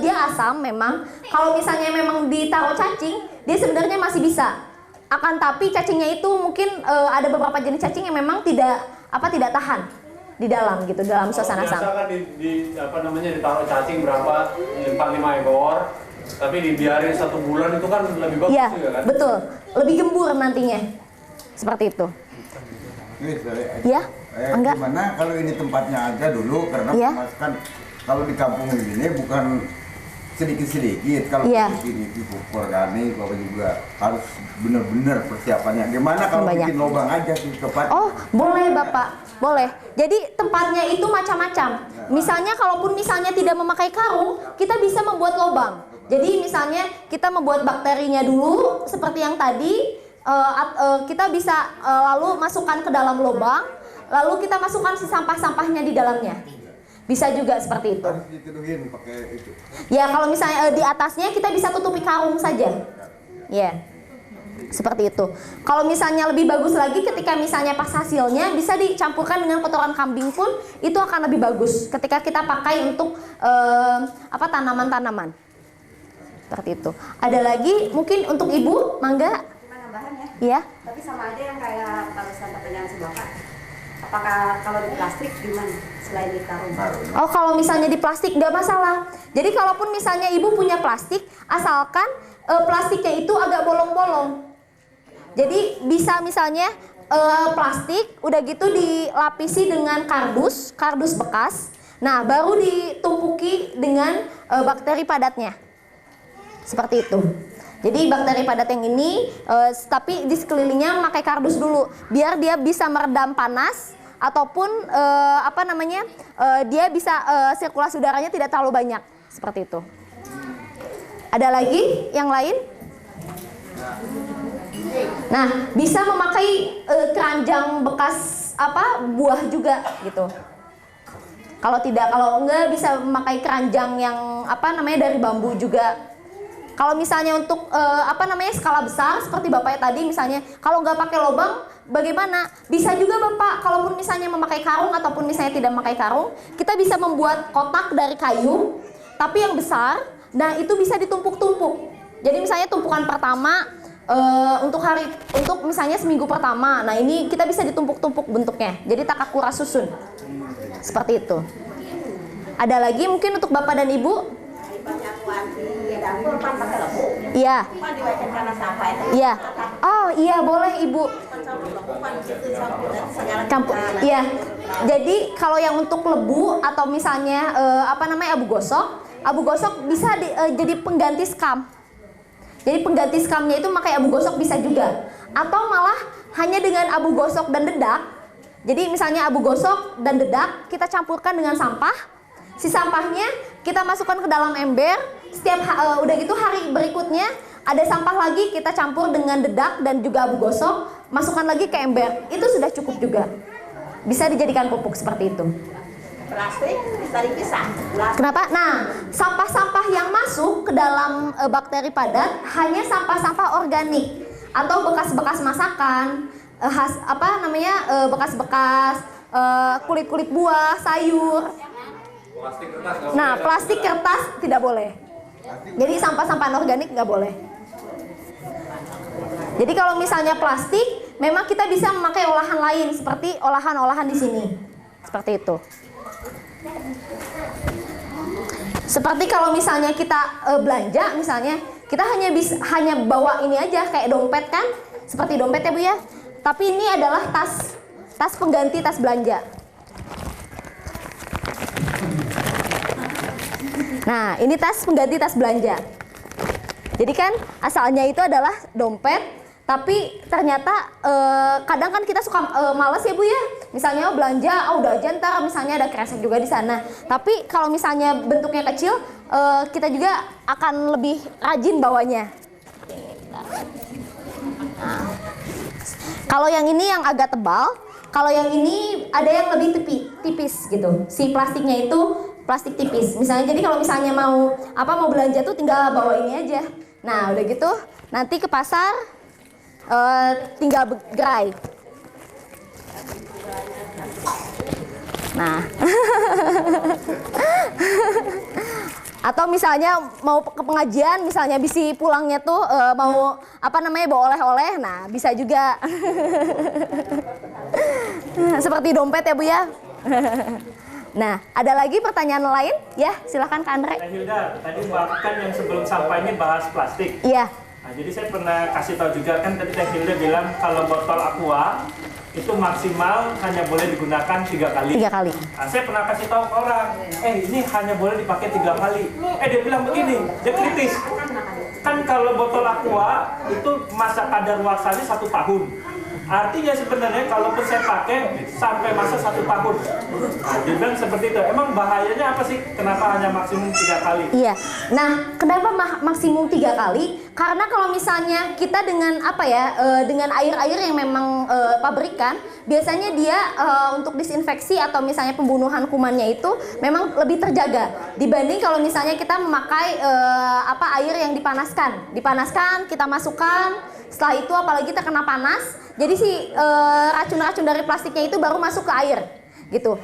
dia asam memang, kalau misalnya memang ditaruh cacing, dia sebenarnya masih bisa. Akan tapi cacingnya itu mungkin ada beberapa jenis cacing yang memang tidak tahan di dalam gitu, dalam suasana asam. Biasa kan ditaruh cacing berapa 4-5 ekor, tapi dibiarin 1 bulan itu kan lebih bagus ya, juga kan? Betul, lebih gembur nantinya. Seperti itu. Ya, enggak. Gimana kalau ini tempatnya aja dulu, karena ya. pemasukan kalau di kampung ini bukan sedikit-sedikit. Kalau Iya. sedikit pupuk organik, Bapak juga harus benar-benar persiapannya. Gimana kalau Banyak. bikin lubang aja di tempat? Oh, boleh Bapak. Boleh. Jadi tempatnya itu macam-macam. Misalnya kalaupun misalnya tidak memakai karung, kita bisa membuat lubang. Jadi misalnya kita membuat bakterinya dulu seperti yang tadi, kita bisa lalu masukkan ke dalam lubang, lalu kita masukkan si sampah-sampahnya di dalamnya. Bisa juga seperti itu. Harus dituduhin pakai itu. Ya, kalau misalnya di atasnya kita bisa tutupi karung saja. Ya. Seperti itu. Kalau misalnya lebih bagus lagi ketika misalnya pas hasilnya bisa dicampurkan dengan kotoran kambing pun itu akan lebih bagus ketika kita pakai untuk tanaman-tanaman. Seperti itu. Ada lagi mungkin untuk Ibu, mangga? Gimana bahannya? Iya. Tapi sama aja yang kayak barusan pertanyaan si Bapak. Apakah kalau di plastik gimana selain di karung? Oh, kalau misalnya di plastik nggak masalah. Jadi kalaupun misalnya Ibu punya plastik, asalkan plastiknya itu agak bolong-bolong. Jadi bisa misalnya plastik udah gitu dilapisi dengan kardus bekas. Nah, baru ditumpuki dengan bakteri padatnya. Seperti itu. Jadi bakteri padat yang ini tapi di sekelilingnya memakai kardus dulu biar dia bisa meredam panas ataupun dia bisa sirkulasi udaranya tidak terlalu banyak. Seperti itu. Ada lagi yang lain? Nah, bisa memakai keranjang bekas buah juga gitu. Kalau enggak bisa memakai keranjang yang dari bambu juga. Kalau misalnya untuk skala besar seperti Bapak tadi misalnya, kalau nggak pakai lubang bagaimana? Bisa juga Bapak, kalaupun misalnya memakai karung ataupun misalnya tidak memakai karung, kita bisa membuat kotak dari kayu tapi yang besar. Nah, itu bisa ditumpuk-tumpuk. Jadi misalnya tumpukan pertama untuk misalnya seminggu pertama. Nah, ini kita bisa ditumpuk-tumpuk bentuknya. Jadi takakura susun. Seperti itu. Ada lagi mungkin untuk Bapak dan Ibu? Iya. Iya. Oh, iya boleh Ibu. Campur. Iya. Jadi kalau yang untuk lebu atau misalnya abu gosok bisa jadi pengganti skam. Jadi pengganti skamnya itu pakai abu gosok bisa juga. Atau malah hanya dengan abu gosok dan dedak. Jadi misalnya abu gosok dan dedak kita campurkan dengan sampah. Si sampahnya kita masukkan ke dalam ember. Setiap udah gitu hari berikutnya ada sampah lagi kita campur dengan dedak dan juga abu gosok, masukkan lagi ke ember. Itu sudah cukup juga. Bisa dijadikan pupuk seperti itu. Plastik bisa dipisah. Kenapa? Nah, sampah-sampah yang masuk ke dalam bakteri padat hanya sampah-sampah organik atau bekas-bekas masakan, bekas-bekas kulit-kulit buah, sayur. Nah, plastik kertas tidak boleh. Jadi sampah-sampah organik nggak boleh. Jadi kalau misalnya plastik, memang kita bisa memakai olahan lain seperti olahan-olahan di sini. Seperti itu. Seperti kalau misalnya kita belanja, misalnya kita hanya bawa ini aja kayak dompet kan, seperti dompet ya Bu ya. Tapi ini adalah tas pengganti tas belanja. Nah, ini tas pengganti tas belanja. Jadi kan asalnya itu adalah dompet, tapi ternyata kadang kan kita suka males ya Bu ya. Misalnya belanja, udah aja ntar misalnya ada kresek juga di sana. Tapi kalau misalnya bentuknya kecil, kita juga akan lebih rajin bawanya. Nah, kalau yang ini yang agak tebal, kalau yang ini ada yang lebih tipis gitu. Si plastiknya itu plastik tipis. Misalnya jadi kalau misalnya mau belanja tuh tinggal bawa ini aja. Nah, udah gitu nanti ke pasar tinggal gerai. Nah. Atau misalnya mau ke pengajian, misalnya bisi pulangnya tuh mau bawa oleh-oleh. Nah, bisa juga. Seperti dompet ya Bu ya. Nah, ada lagi pertanyaan lain? Ya, silakan Kak Andre. Teh Hilda, tadi bahkan yang sebelum sampah ini bahas plastik. Iya. Nah, jadi saya pernah kasih tahu juga kan tadi Teh Hilda bilang kalau botol aqua itu maksimal hanya boleh digunakan 3 kali. 3 kali. Nah, saya pernah kasih tahu ke orang, ini hanya boleh dipakai 3 kali. Dia bilang begini, dia kritis. Kan kalau botol aqua itu masa kadaluarsanya 1 tahun. Artinya sebenarnya kalaupun saya pakai sampai masa 1 tahun. Dia bilang seperti itu. Emang bahayanya apa sih? Kenapa hanya maksimum 3 kali? Iya. Nah, kenapa maksimum 3 kali? Karena kalau misalnya kita dengan dengan air-air yang memang pabrikan, biasanya dia untuk disinfeksi atau misalnya pembunuhan kumannya itu memang lebih terjaga dibanding kalau misalnya kita memakai air yang dipanaskan, kita masukkan. Setelah itu apalagi terkena panas, jadi si racun-racun dari plastiknya itu baru masuk ke air, gitu.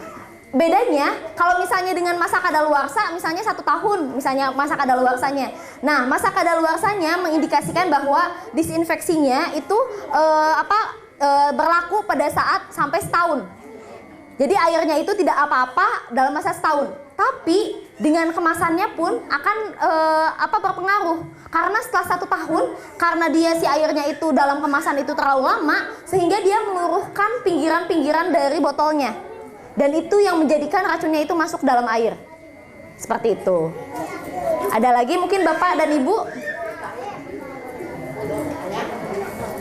Bedanya kalau misalnya dengan masa kadaluarsa, misalnya 1 tahun, misalnya masa kadaluarsanya. Nah, masa kadaluarsanya mengindikasikan bahwa disinfeksinya itu berlaku pada saat sampai setahun. Jadi airnya itu tidak apa-apa dalam masa setahun. Tapi dengan kemasannya pun akan berpengaruh. Karena setelah 1 tahun, karena dia si airnya itu dalam kemasan itu terlalu lama, sehingga dia meluruhkan pinggiran-pinggiran dari botolnya. Dan itu yang menjadikan racunnya itu masuk dalam air. Seperti itu. Ada lagi mungkin Bapak dan Ibu?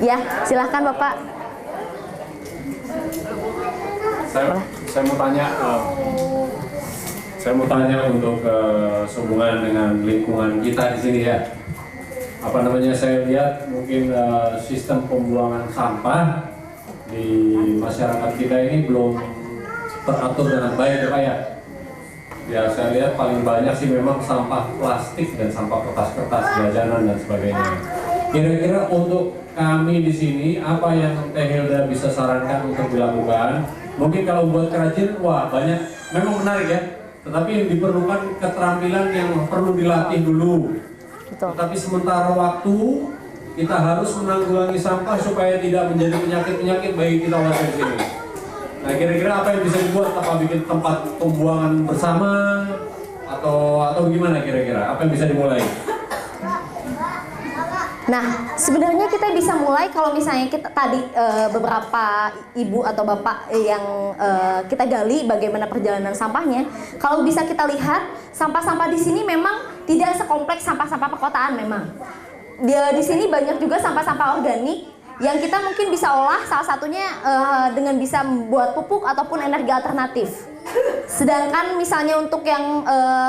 Ya, silahkan Bapak. Saya mau tanya untuk sehubungan dengan lingkungan kita di sini ya. Saya lihat mungkin sistem pembuangan sampah di masyarakat kita ini belum teratur dengan baik ya Pak ya. Ya saya lihat paling banyak sih memang sampah plastik dan sampah kertas-kertas jajanan dan sebagainya. Kira-kira untuk kami di sini apa yang Teh Hilda bisa sarankan untuk dilakukan? Mungkin kalau buat kerajin, wah banyak, memang menarik ya. Tetapi diperlukan keterampilan yang perlu dilatih dulu. Betul. Tetapi sementara waktu kita harus menanggulangi sampah supaya tidak menjadi penyakit-penyakit bagi kita warga di sini. Nah kira-kira apa yang bisa dibuat? Apa bikin tempat pembuangan bersama atau gimana kira-kira? Apa yang bisa dimulai? Nah, sebenarnya kita bisa mulai kalau misalnya kita tadi beberapa ibu atau bapak yang kita gali bagaimana perjalanan sampahnya. Kalau bisa kita lihat, sampah-sampah di sini memang tidak sekompleks sampah-sampah perkotaan memang. Di sini banyak juga sampah-sampah organik yang kita mungkin bisa olah, salah satunya dengan bisa membuat pupuk ataupun energi alternatif. Sedangkan misalnya untuk yang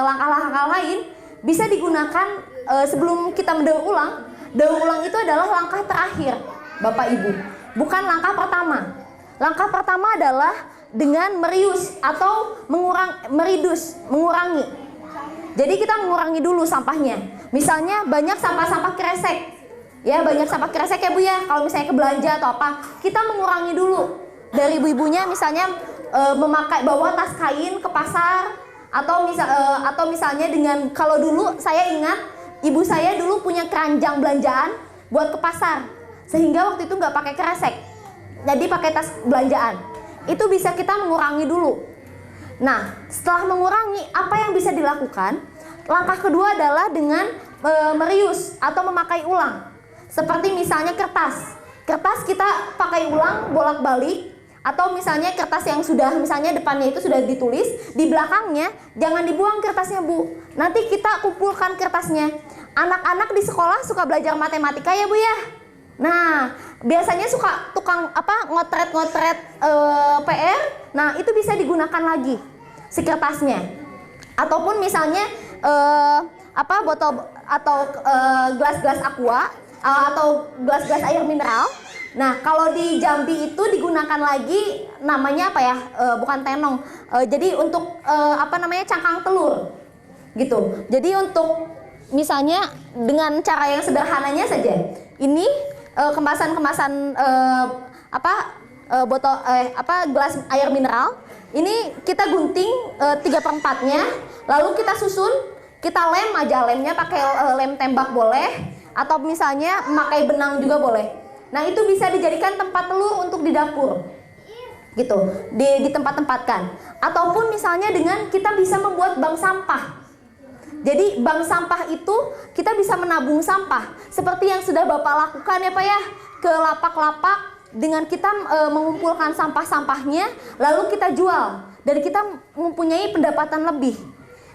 langkah-langkah lain bisa digunakan sebelum kita mendaur ulang. Daur ulang itu adalah langkah terakhir, Bapak Ibu, bukan langkah pertama. Langkah pertama adalah dengan mereuse atau mengurangi. Jadi kita mengurangi dulu sampahnya. Misalnya banyak sampah-sampah kresek, ya banyak sampah kresek ya Bu ya. Kalau misalnya ke belanja atau apa, kita mengurangi dulu. Dari ibu-ibunya misalnya bawa tas kain ke pasar atau misalnya dengan, kalau dulu saya ingat ibu saya dulu punya keranjang belanjaan buat ke pasar, sehingga waktu itu nggak pakai kresek, jadi pakai tas belanjaan. Itu bisa kita mengurangi dulu. Nah, setelah mengurangi, apa yang bisa dilakukan? Langkah kedua adalah dengan mereuse atau memakai ulang. Seperti misalnya kertas. Kertas kita pakai ulang, bolak-balik. Atau misalnya kertas yang sudah, misalnya depannya itu sudah ditulis, di belakangnya jangan dibuang kertasnya Bu. Nanti kita kumpulkan kertasnya. Anak-anak di sekolah suka belajar matematika ya Bu ya. Nah, biasanya suka tukang ngotret-ngotret PR. Nah, itu bisa digunakan lagi si kertasnya. Ataupun misalnya botol atau gelas-gelas aqua atau gelas-gelas air mineral. Nah, kalau di Jambi itu digunakan lagi namanya bukan tenong. Jadi untuk cangkang telur. Gitu. Jadi untuk misalnya dengan cara yang sederhananya saja. Ini kemasan-kemasan gelas air mineral. Ini kita gunting 3/4-nya, lalu kita susun, kita lem aja, lemnya pakai lem tembak boleh, atau misalnya memakai benang juga boleh. Nah, itu bisa dijadikan tempat telur untuk di dapur, gitu, di tempat-tempatkan. Ataupun misalnya dengan kita bisa membuat bank sampah. Jadi bank sampah itu kita bisa menabung sampah, seperti yang sudah Bapak lakukan ya Pak ya, ke lapak-lapak dengan kita mengumpulkan sampah-sampahnya lalu kita jual dan kita mempunyai pendapatan lebih.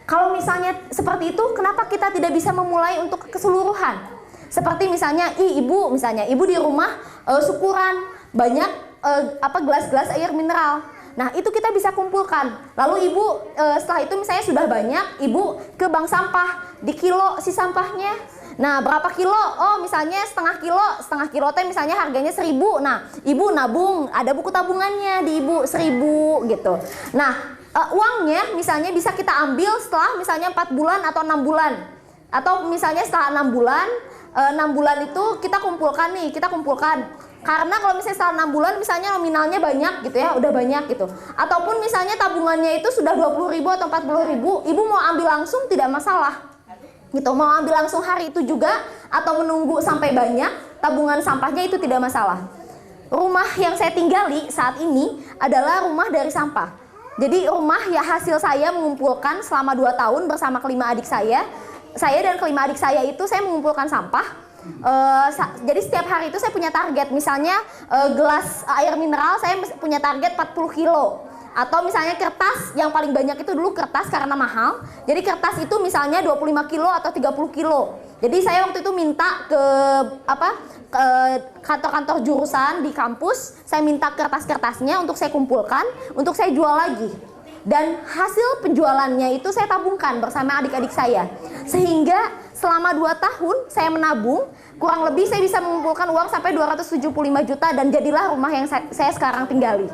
Kalau misalnya seperti itu, kenapa kita tidak bisa memulai untuk keseluruhan? Seperti misalnya, ibu di rumah syukuran banyak gelas-gelas air mineral. Nah, itu kita bisa kumpulkan. Lalu ibu setelah itu misalnya sudah banyak, ibu ke bank sampah, di kilo si sampahnya. Nah, berapa kilo? Oh, misalnya setengah kilo teh misalnya harganya 1.000. Nah, ibu nabung, ada buku tabungannya di ibu 1.000 gitu. Nah, uangnya misalnya bisa kita ambil setelah misalnya 4 bulan atau 6 bulan. Atau misalnya setelah 6 bulan, 6 bulan itu kita kumpulkan. Karena kalau misalnya setelah 6 bulan misalnya nominalnya banyak gitu ya, udah banyak gitu. Ataupun misalnya tabungannya itu sudah 20.000 atau 40.000, ibu mau ambil langsung tidak masalah. Gitu, mau ambil langsung hari itu juga atau menunggu sampai banyak, tabungan sampahnya itu tidak masalah. Rumah yang saya tinggali saat ini adalah rumah dari sampah. Jadi rumah ya hasil saya mengumpulkan selama 2 tahun bersama kelima adik saya. Saya dan kelima adik saya itu saya mengumpulkan sampah. Jadi setiap hari itu saya punya target. Misalnya gelas air mineral saya punya target 40 kilo. Atau misalnya kertas, yang paling banyak itu dulu kertas karena mahal. Jadi kertas itu misalnya 25 kilo atau 30 kilo. Jadi saya waktu itu minta ke kantor-kantor jurusan di kampus, saya minta kertas-kertasnya untuk saya kumpulkan, untuk saya jual lagi. Dan hasil penjualannya itu saya tabungkan bersama adik-adik saya. Sehingga selama 2 tahun saya menabung, kurang lebih saya bisa mengumpulkan uang sampai 275 juta dan jadilah rumah yang saya sekarang tinggali.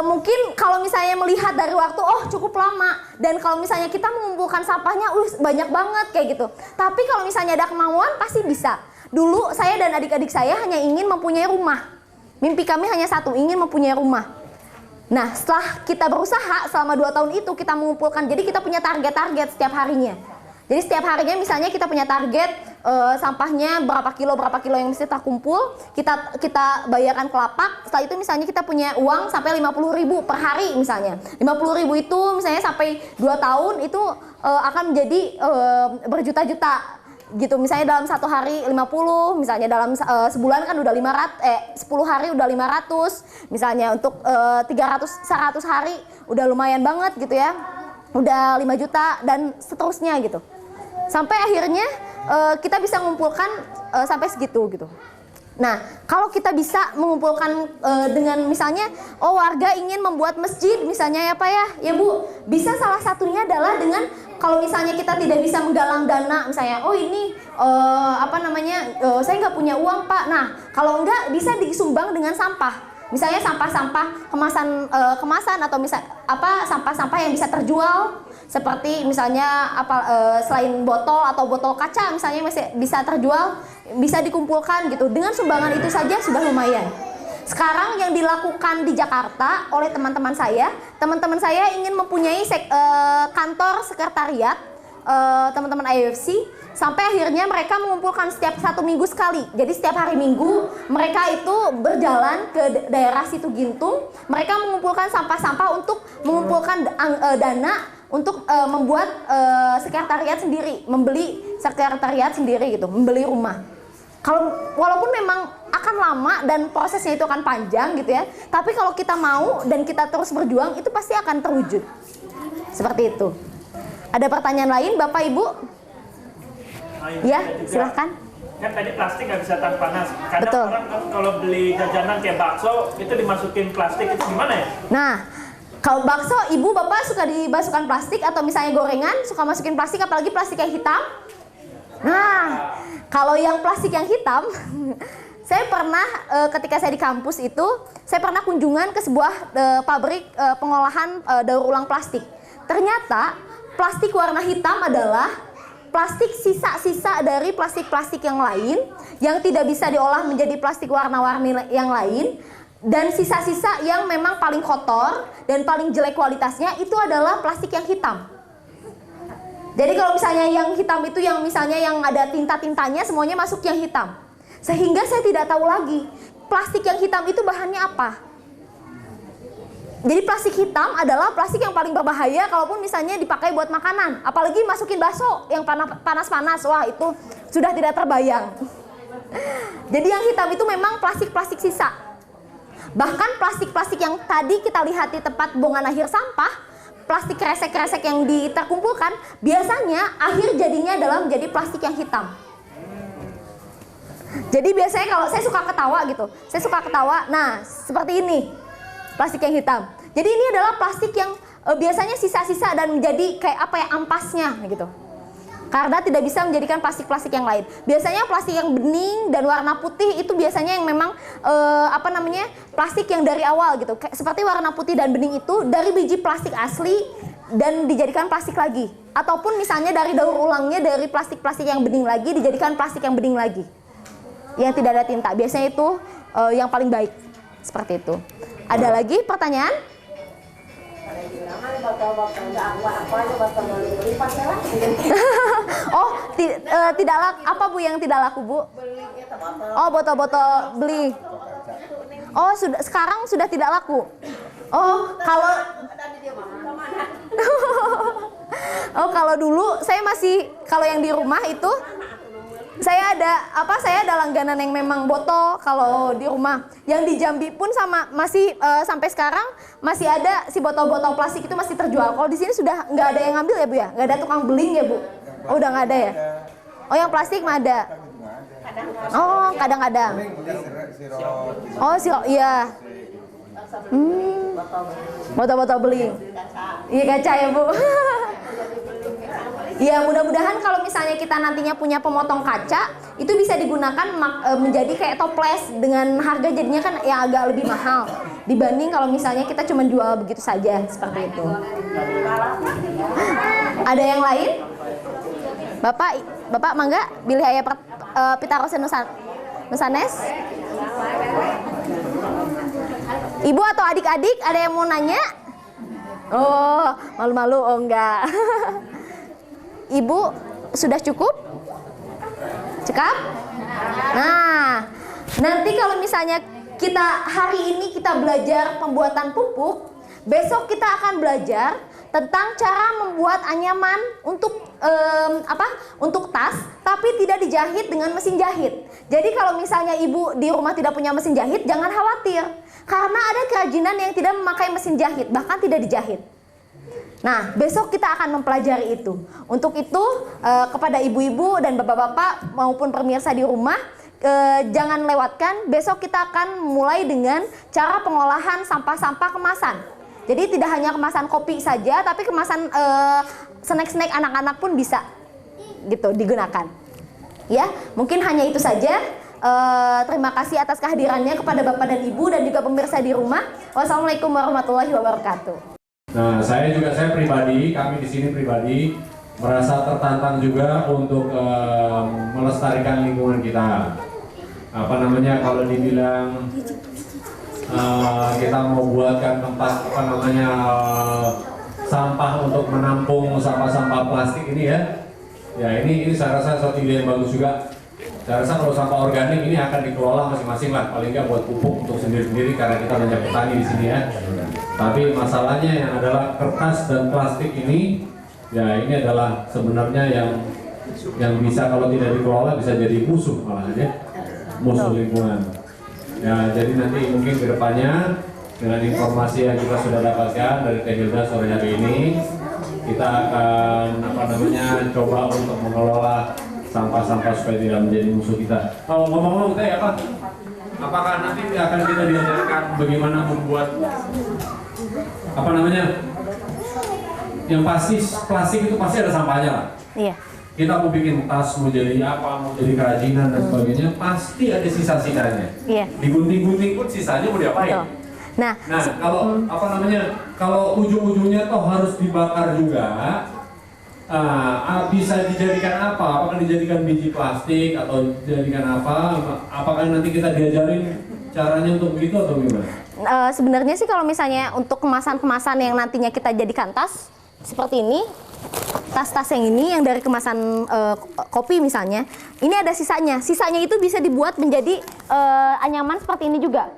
Mungkin kalau misalnya melihat dari waktu, cukup lama, dan kalau misalnya kita mengumpulkan sampahnya banyak banget kayak gitu. Tapi kalau misalnya ada kemauan pasti bisa. Dulu saya dan adik-adik saya hanya ingin mempunyai rumah. Mimpi kami hanya satu, ingin mempunyai rumah. Nah, setelah kita berusaha selama 2 tahun itu kita mengumpulkan, jadi kita punya target-target setiap harinya. Jadi setiap harinya misalnya kita punya target sampahnya berapa kilo yang mesti terkumpul, kita bayarkan ke lapak. Setelah itu misalnya kita punya uang sampai 50.000 per hari misalnya. 50.000 itu misalnya sampai 2 tahun itu akan menjadi berjuta-juta gitu. Misalnya dalam 1 hari 50, misalnya dalam sebulan kan udah 10 hari udah 500. Misalnya untuk 100 hari udah lumayan banget gitu ya. Udah 5 juta dan seterusnya gitu. Sampai akhirnya kita bisa mengumpulkan sampai segitu gitu. Nah, kalau kita bisa mengumpulkan dengan misalnya warga ingin membuat masjid misalnya ya Pak ya Bu, bisa salah satunya adalah dengan kalau misalnya kita tidak bisa menggalang dana misalnya saya nggak punya uang Pak. Nah, kalau enggak bisa disumbang dengan sampah. Misalnya sampah-sampah kemasan atau sampah-sampah yang bisa terjual. Seperti misalnya selain botol atau botol kaca misalnya masih bisa terjual, bisa dikumpulkan gitu. Dengan sumbangan itu saja sudah lumayan. Sekarang yang dilakukan di Jakarta oleh teman-teman saya ingin mempunyai kantor sekretariat teman-teman IFC, sampai akhirnya mereka mengumpulkan setiap 1 minggu sekali. Jadi setiap hari Minggu mereka itu berjalan ke daerah Situ Gintung, mereka mengumpulkan sampah-sampah untuk mengumpulkan dana untuk membuat sekretariat sendiri, membeli sekretariat sendiri gitu, membeli rumah. Walaupun memang akan lama dan prosesnya itu akan panjang gitu ya, tapi kalau kita mau dan kita terus berjuang itu pasti akan terwujud. Seperti itu. Ada pertanyaan lain Bapak Ibu? Ya, silahkan. Kan tadi plastik nggak bisa tahan panas. Kadang Betul. orang kan kalau beli jajanan kayak bakso itu dimasukin plastik, itu gimana ya? Nah, kalau bakso, Ibu Bapak suka dimasukkan plastik atau misalnya gorengan suka masukin plastik, apalagi plastik yang hitam? Nah, kalau yang plastik yang hitam, saya pernah ketika saya di kampus itu, saya pernah kunjungan ke sebuah pabrik pengolahan daur ulang plastik. Ternyata plastik warna hitam adalah plastik sisa-sisa dari plastik-plastik yang lain yang tidak bisa diolah menjadi plastik warna-warni yang lain. Dan sisa-sisa yang memang paling kotor dan paling jelek kualitasnya itu adalah plastik yang hitam. Jadi kalau misalnya yang hitam itu yang misalnya yang ada tinta-tintanya semuanya masuk yang hitam. Sehingga saya tidak tahu lagi plastik yang hitam itu bahannya apa. Jadi plastik hitam adalah plastik yang paling berbahaya kalaupun misalnya dipakai buat makanan. Apalagi masukin bakso yang panas-panas, wah itu sudah tidak terbayang. Jadi yang hitam itu memang plastik-plastik sisa. Bahkan plastik-plastik yang tadi kita lihat di tempat buangan akhir sampah, plastik kresek-kresek yang terkumpulkan, biasanya akhir jadinya adalah menjadi plastik yang hitam. Jadi biasanya kalau saya suka ketawa gitu, nah seperti ini, plastik yang hitam. Jadi ini adalah plastik yang biasanya sisa-sisa dan menjadi kayak apa ya, ampasnya gitu. Karena tidak bisa menjadikan plastik-plastik yang lain. Biasanya plastik yang bening dan warna putih itu biasanya yang memang plastik yang dari awal gitu. Kayak seperti warna putih dan bening itu dari biji plastik asli dan dijadikan plastik lagi. Ataupun misalnya dari daur ulangnya dari plastik-plastik yang bening lagi dijadikan plastik yang bening lagi. Yang tidak ada tinta. Biasanya itu yang paling baik. Seperti itu. Ada lagi pertanyaan? Oh, tidak laku. Apa Bu yang tidak laku, Bu? Oh, botol-botol beli. Oh, sekarang sudah tidak laku. Oh, kalau dulu saya masih, kalau yang di rumah itu saya ada langganan yang memang botol kalau di rumah. Yang di Jambi pun sama masih sampai sekarang masih ada si botol-botol plastik itu masih terjual. Kalau di sini sudah nggak ada yang ngambil ya Bu ya? Nggak ada tukang beling ya Bu? Oh, udah nggak ada ya? Oh, yang plastik mah ada. Oh, kadang-kadang. Oh, sirop, iya. Botol-botol beling. Iya, kaca ya Bu. Ya, mudah-mudahan kalau misalnya kita nantinya punya pemotong kaca, itu bisa digunakan menjadi kayak toples dengan harga jadinya kan ya agak lebih mahal dibanding kalau misalnya kita cuma jual begitu saja seperti itu. Ada yang lain? Bapak mangga bilih aya pitarosen nusanes. Ibu atau adik-adik ada yang mau nanya? Oh, malu-malu, oh enggak. Ibu sudah cukup? Cekap? Nah, nanti kalau misalnya hari ini kita belajar pembuatan pupuk, besok kita akan belajar tentang cara membuat anyaman untuk untuk tas, tapi tidak dijahit dengan mesin jahit. Jadi kalau misalnya ibu di rumah tidak punya mesin jahit, jangan khawatir, karena ada kerajinan yang tidak memakai mesin jahit, bahkan tidak dijahit. Nah, besok kita akan mempelajari itu. Untuk itu, kepada ibu-ibu dan bapak-bapak maupun pemirsa di rumah, jangan lewatkan. Besok kita akan mulai dengan cara pengolahan sampah-sampah kemasan. Jadi tidak hanya kemasan kopi saja, tapi kemasan snack-snack anak-anak pun bisa gitu digunakan. Ya, mungkin hanya itu saja. Terima kasih atas kehadirannya kepada bapak dan ibu dan juga pemirsa di rumah. Wassalamualaikum warahmatullahi wabarakatuh. Nah, kami di sini pribadi merasa tertantang juga untuk melestarikan lingkungan kita. Kalau dibilang kita mau buatkan tempat sampah untuk menampung sampah-sampah plastik ini ya. Ya ini saya rasa suatu ide yang bagus juga. Saya rasa kalau sampah organik ini akan dikelola masing-masing lah, paling nggak buat pupuk untuk sendiri-sendiri karena kita banyak petani di sini ya. Tapi masalahnya yang adalah kertas dan plastik ini, ya ini adalah sebenarnya yang bisa kalau tidak dikelola bisa jadi musuh malahan ya, musuh lingkungan. Ya jadi nanti mungkin kedepannya dengan informasi yang kita sudah dapatkan dari Teh Hilda sore hari ini, kita akan coba untuk mengelola sampah-sampah supaya tidak menjadi musuh kita. Oh, ngomong-ngomong Teh apakah nanti akan kita diajarkan bagaimana membuat yang plastik itu pasti ada sampahnya lah. Iya. Kita mau bikin tas, mau jadi apa, mau jadi kerajinan dan sebagainya, pasti ada sisa-sisanya. Iya. Digunting-gunting pun sisanya mau diapain? Betul. Nah, kalau ujung-ujungnya toh harus dibakar juga, bisa dijadikan apa? Apakah dijadikan biji plastik atau dijadikan apa? Apakah nanti kita diajarin caranya untuk begitu atau gimana? Sebenarnya sih kalau misalnya untuk kemasan-kemasan yang nantinya kita jadikan tas seperti ini, tas-tas yang ini yang dari kemasan kopi misalnya, ini ada sisanya. Sisanya itu bisa dibuat menjadi anyaman seperti ini juga.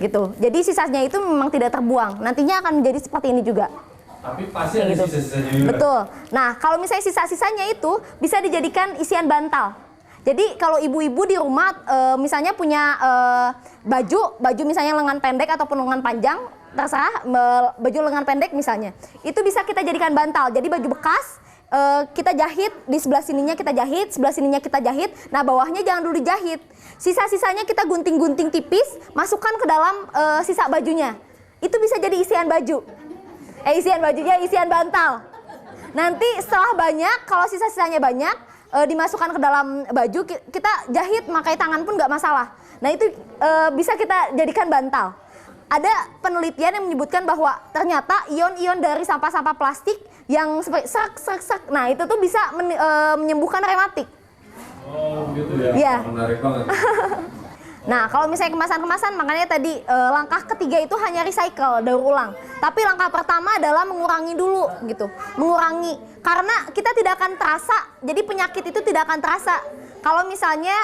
Gitu. Jadi sisanya itu memang tidak terbuang. Nantinya akan menjadi seperti ini juga. Tapi pasti ada sisa-sisanya juga. Betul. Nah, kalau misalnya sisa-sisanya itu bisa dijadikan isian bantal. Jadi kalau ibu-ibu di rumah misalnya punya baju misalnya lengan pendek ataupun lengan panjang, terserah, baju lengan pendek misalnya, itu bisa kita jadikan bantal. Jadi baju bekas kita jahit, di sebelah sininya kita jahit, sebelah sininya kita jahit. Nah bawahnya jangan dulu dijahit. Sisa-sisanya kita gunting-gunting tipis, masukkan ke dalam sisa bajunya. Itu bisa jadi isian baju. Isian bantal. Nanti setelah banyak, kalau sisa-sisanya banyak, dimasukkan ke dalam baju, kita jahit, pakai tangan pun nggak masalah. Nah itu bisa kita jadikan bantal. Ada penelitian yang menyebutkan bahwa ternyata ion-ion dari sampah-sampah plastik yang seperti serak, nah itu tuh bisa menyembuhkan rematik. Oh gitu ya, Iya. menarik banget. Nah kalau misalnya kemasan-kemasan, makanya tadi langkah ketiga itu hanya recycle, daur ulang. Tapi langkah pertama adalah mengurangi dulu gitu, mengurangi. Karena kita tidak akan terasa, jadi penyakit itu tidak akan terasa. Kalau misalnya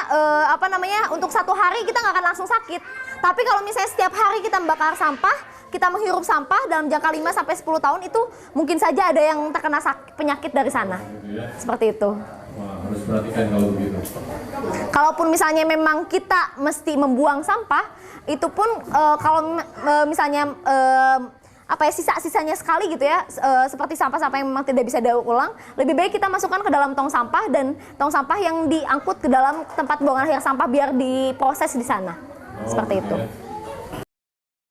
untuk 1 hari kita nggak akan langsung sakit. Tapi kalau misalnya setiap hari kita membakar sampah, kita menghirup sampah dalam jangka 5-10 tahun, itu mungkin saja ada yang terkena penyakit dari sana. Seperti itu. Wah, harus perhatikan kalau begitu. Kalaupun misalnya memang kita mesti membuang sampah, itu pun kalau misalnya sisa-sisanya sekali gitu ya, seperti sampah-sampah yang memang tidak bisa daur ulang, lebih baik kita masukkan ke dalam tong sampah, dan tong sampah yang diangkut ke dalam tempat buangan akhir sampah biar diproses di sana. Seperti itu.